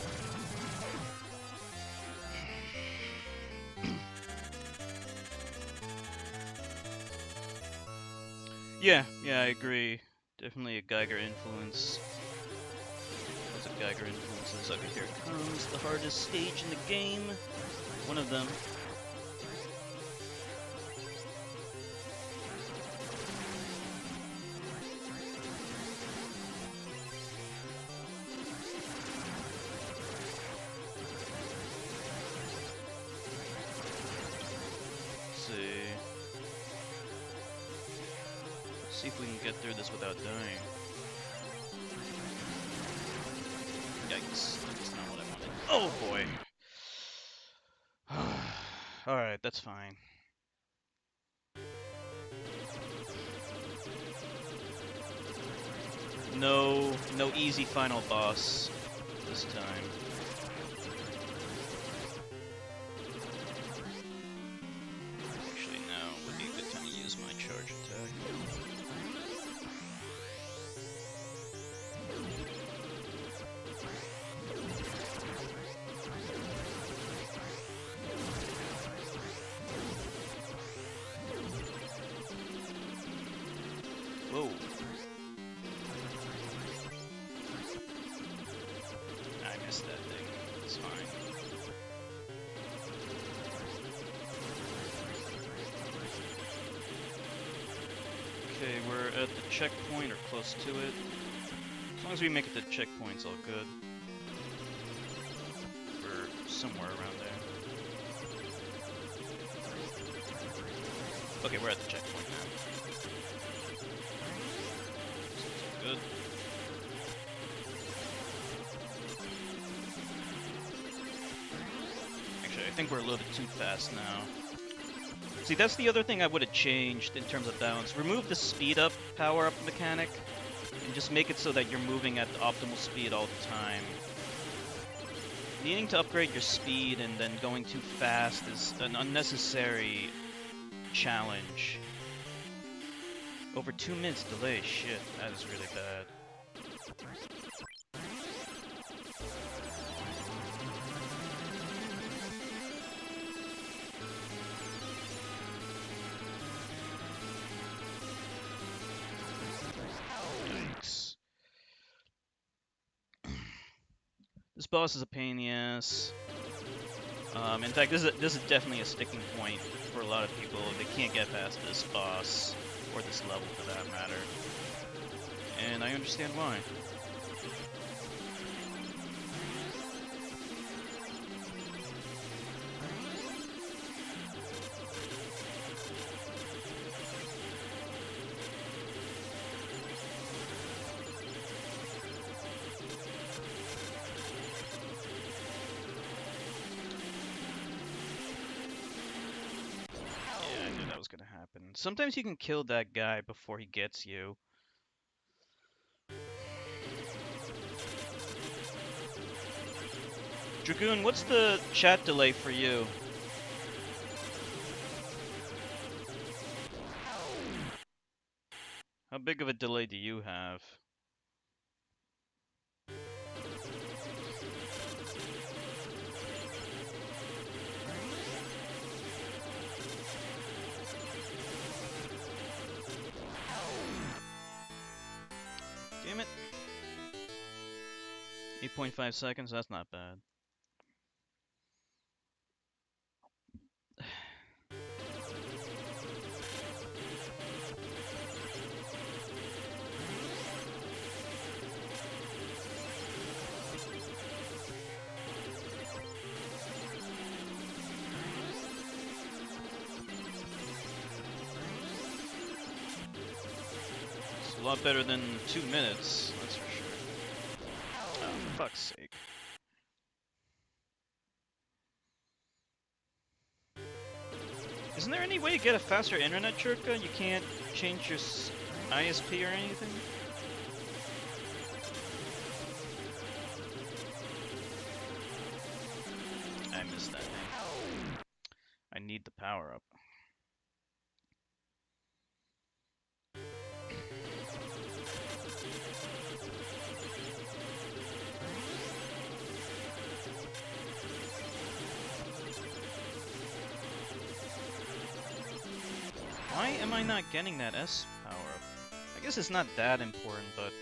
Yeah, I agree. Definitely a Geiger influence. Lots of Geiger influences. Okay, here it comes. The hardest stage in the game. One of them. See if we can get through this without dying. Yikes, that's not what I wanted. Oh boy. Alright, that's fine. No easy final boss this time. Actually, now would be a good time to use my charge attack. Whoa. I missed that thing. It's fine. Okay, we're at the checkpoint or close to it. As long as we make it to the checkpoint's all good. We're somewhere around there. Okay, we're at the checkpoint now. Good. Actually, I think we're a little bit too fast now. See, that's the other thing I would have changed in terms of balance. Remove the speed up power-up mechanic, and just make it so that you're moving at the optimal speed all the time. Needing to upgrade your speed and then going too fast is an unnecessary challenge. Over 2 minutes delay, shit, that is really bad. Yikes. This boss is a pain in the ass. In fact, this is definitely a sticking point for a lot of people. They can't get past this boss, or this level for that matter. And I understand why. Was gonna happen. Sometimes you can kill that guy before he gets you. Dragoon, what's the chat delay for you? How big of a delay do you have? Damn it. 8.5 seconds, that's not bad. It's a lot better than 2 minutes, that's for sure. Oh, for fuck's sake. Isn't there any way to get a faster internet, Churka? You can't change your ISP or anything? I missed that thing. I need the power up. Why am I not getting that S power up? I guess it's not that important, but...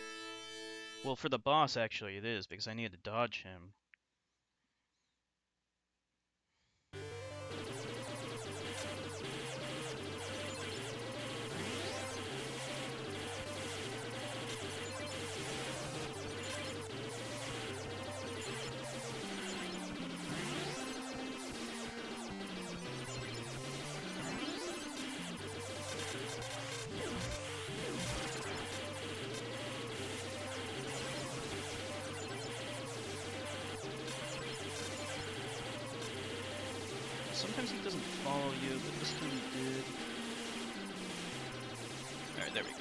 Well, for the boss, actually, it is, because I need to dodge him. Sometimes he doesn't follow you, but this time he did. Alright, there we go.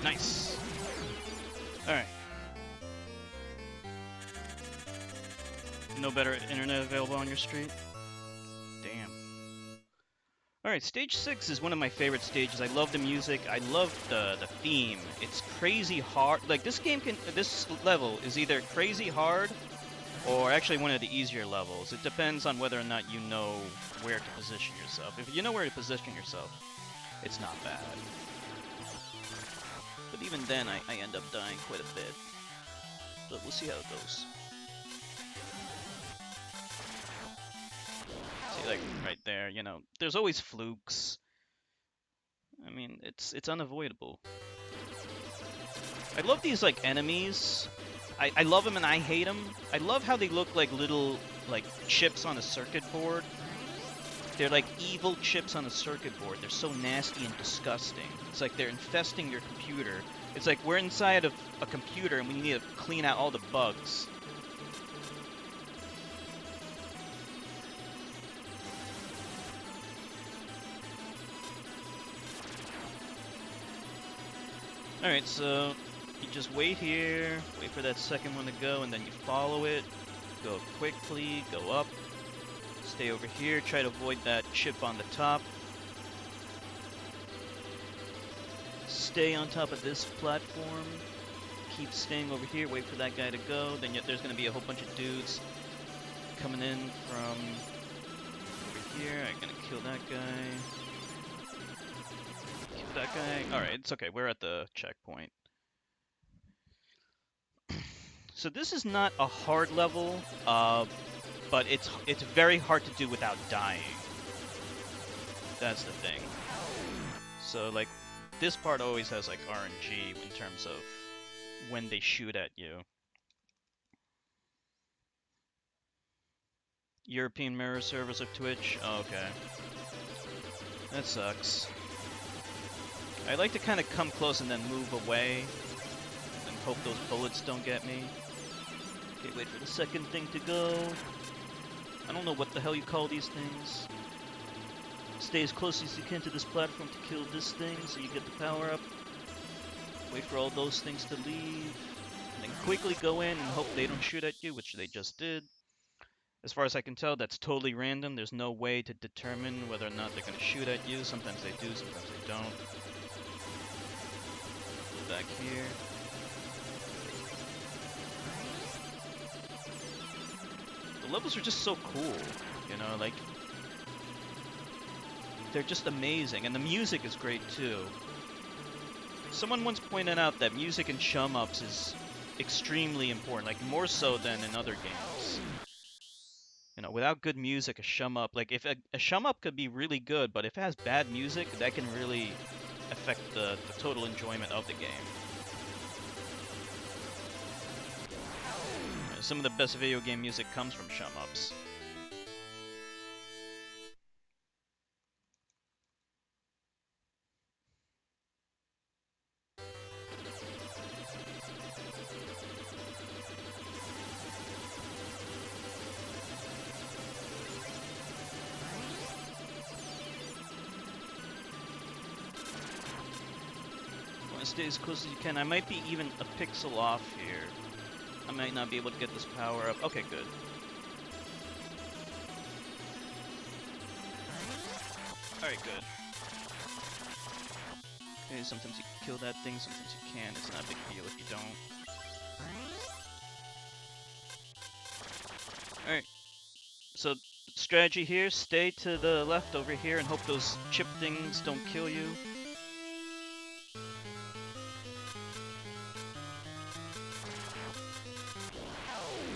Nice. Alright. No better internet available on your street? Damn. Alright, stage 6 is one of my favorite stages. I love the music. I love the theme. It's crazy hard. Like, this level is either crazy hard or actually one of the easier levels. It depends on whether or not you know where to position yourself. If you know where to position yourself, it's not bad. But even then, I end up dying quite a bit. But we'll see how it goes. See, like, right there, you know, there's always flukes. I mean, it's unavoidable. I love these, like, enemies. I love them and I hate them. I love how they look like little, like, chips on a circuit board. They're like evil chips on a circuit board. They're so nasty and disgusting. It's like they're infesting your computer. It's like we're inside of a computer and we need to clean out all the bugs. Alright, so you just wait here, wait for that second one to go, and then you follow it. Go quickly, go up. Stay over here, try to avoid that chip on the top. Stay on top of this platform. Keep staying over here, wait for that guy to go. Then there's going to be a whole bunch of dudes coming in from over here. I'm going to kill that guy. Kill that guy. Alright, it's okay, we're at the checkpoint. So this is not a hard level, but it's very hard to do without dying. That's the thing. So like this part always has like RNG in terms of when they shoot at you. European mirror servers of Twitch? Oh, okay. That sucks. I like to kind of come close and then move away and hope those bullets don't get me. Okay, wait for the second thing to go. I don't know what the hell you call these things. Stay as close as you can to this platform to kill this thing so you get the power up. Wait for all those things to leave. And then quickly go in and hope they don't shoot at you, which they just did. As far as I can tell, that's totally random. There's no way to determine whether or not they're going to shoot at you. Sometimes they do, sometimes they don't. Go back here. The levels are just so cool, you know, like, they're just amazing, and the music is great too. Someone once pointed out that music in shmups is extremely important, like more so than in other games. You know, without good music, a shmup, like if a shmup could be really good, but if it has bad music, that can really affect the total enjoyment of the game. You know, some of the best video game music comes from shmups. Stay as close as you can. I might be even a pixel off here. I might not be able to get this power up. Okay, good. Alright, good. Okay, sometimes you can kill that thing, sometimes you can't. It's not a big deal if you don't. Alright. So, strategy here, stay to the left over here and hope those chip things don't kill you.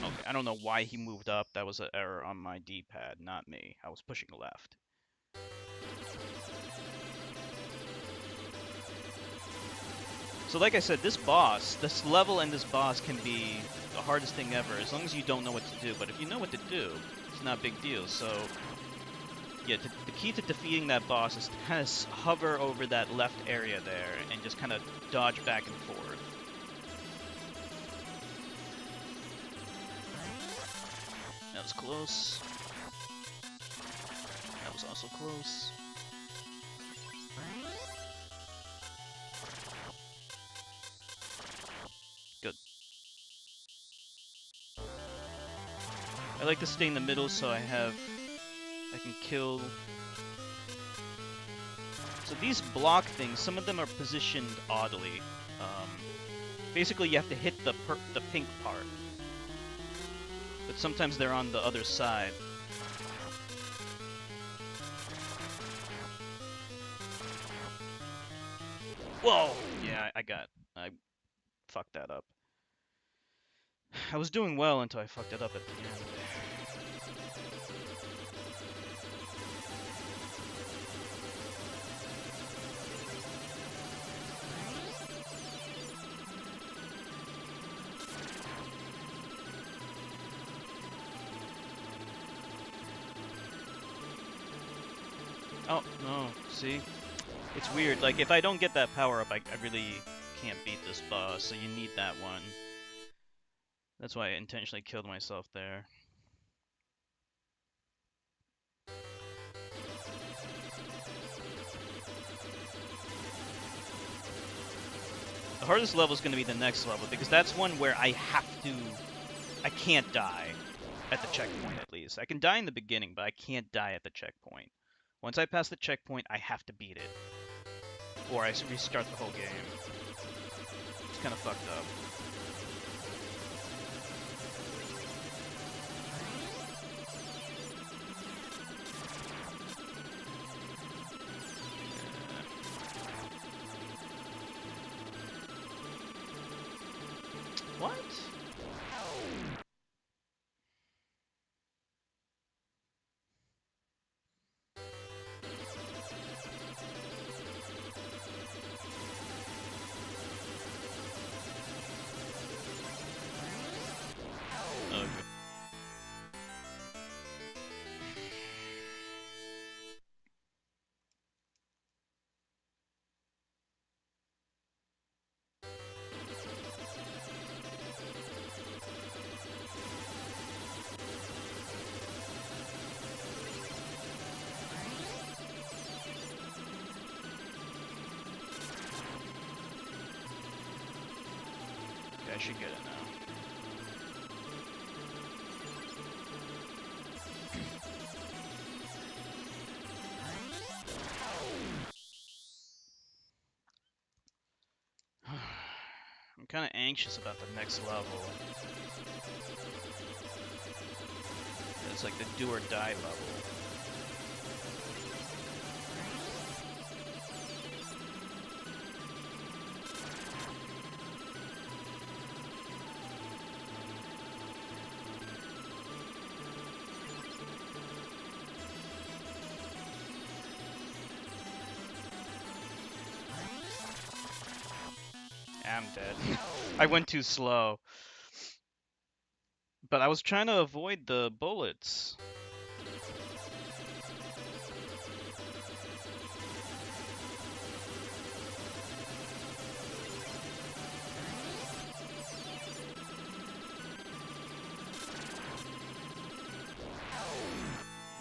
Okay, I don't know why he moved up. That was an error on my D-pad, not me. I was pushing left. So like I said, this level and this boss can be the hardest thing ever, as long as you don't know what to do. But if you know what to do, it's not a big deal. So, yeah, the key to defeating that boss is to kind of hover over that left area there and just kind of dodge back and forth. That was close. That was also close. Good. I like to stay in the middle so I can kill. So these block things, some of them are positioned oddly. Basically, you have to hit the pink part. But sometimes they're on the other side. Whoa! Yeah, I fucked that up. I was doing well until I fucked it up at the end. Oh, no, see? It's weird, like, if I don't get that power up, I really can't beat this boss, so you need that one. That's why I intentionally killed myself there. The hardest level is going to be the next level, because that's one where I can't die at the checkpoint, at least. I can die in the beginning, but I can't die at the checkpoint. Once I pass the checkpoint, I have to beat it. Or I restart the whole game. It's kind of fucked up. What? Okay, I should get it now. I'm kind of anxious about the next level. It's like the do or die level. I'm dead. I went too slow. But I was trying to avoid the bullets.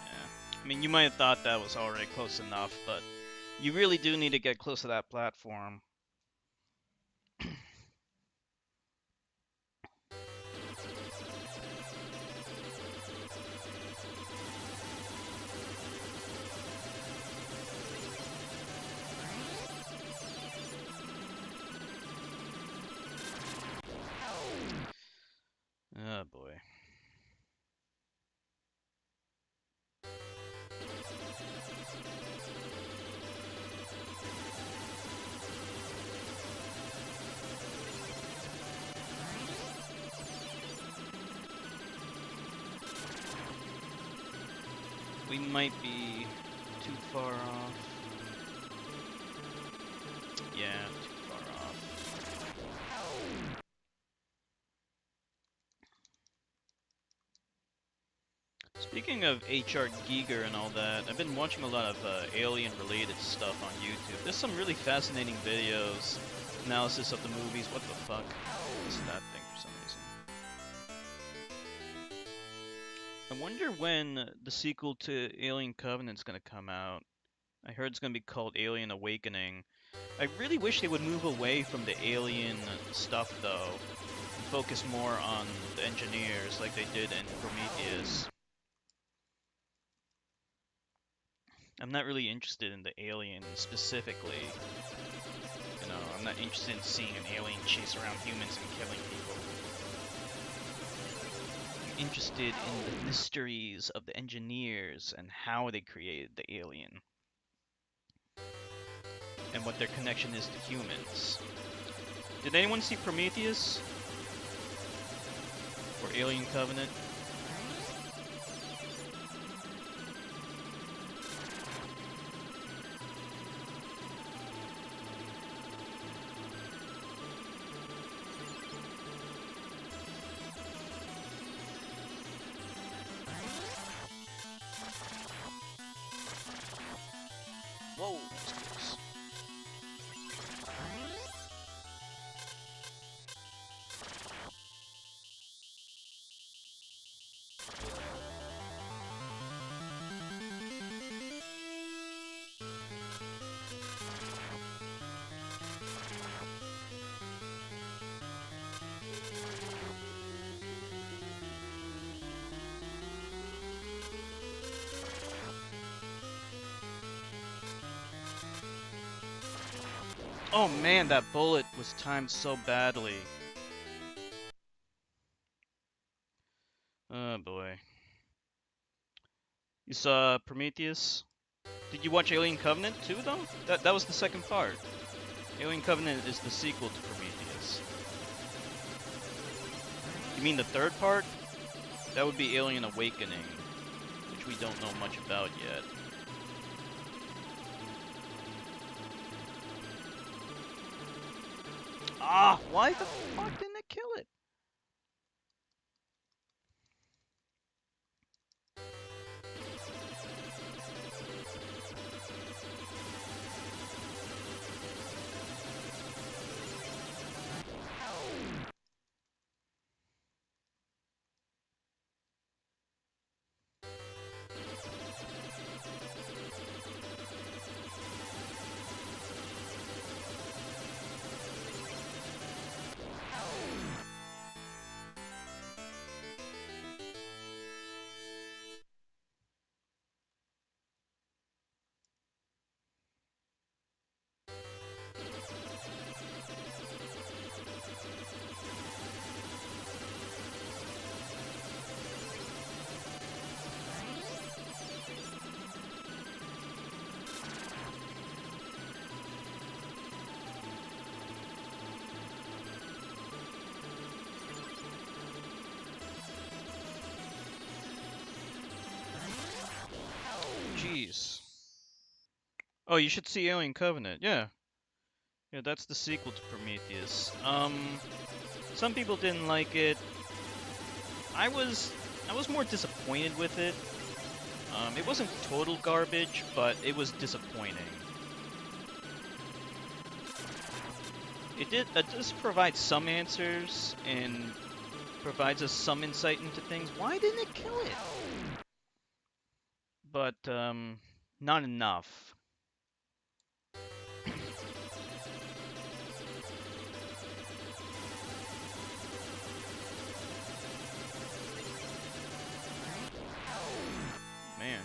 Yeah. I mean, you might have thought that was already close enough, but you really do need to get close to that platform. Oh boy. We might be too far off. Yeah, too far off. Speaking of H.R. Giger and all that, I've been watching a lot of alien-related stuff on YouTube. There's some really fascinating videos, analysis of the movies. What the fuck is that thing for some reason? I wonder when the sequel to Alien Covenant's gonna come out. I heard it's gonna be called Alien Awakening. I really wish they would move away from the alien stuff, though, and focus more on the engineers like they did in Prometheus. I'm not really interested in the alien specifically. You know, I'm not interested in seeing an alien chase around humans and killing people. I'm interested in the mysteries of the engineers and how they created the alien. And what their connection is to humans. Did anyone see Prometheus? Or Alien Covenant? Whoa, that's close. Oh man, that bullet was timed so badly. Oh boy. You saw Prometheus? Did you watch Alien Covenant too, though? That was the second part. Alien Covenant is the sequel to Prometheus. You mean the third part? That would be Alien Awakening, which we don't know much about yet. Ah, why the fuck didn't it kill it? Oh, you should see Alien Covenant. Yeah. Yeah, that's the sequel to Prometheus. Some people didn't like it. I was more disappointed with it. It wasn't total garbage, but it was disappointing. It does provide some answers and provides us some insight into things. Why didn't it kill it? But not enough. Man.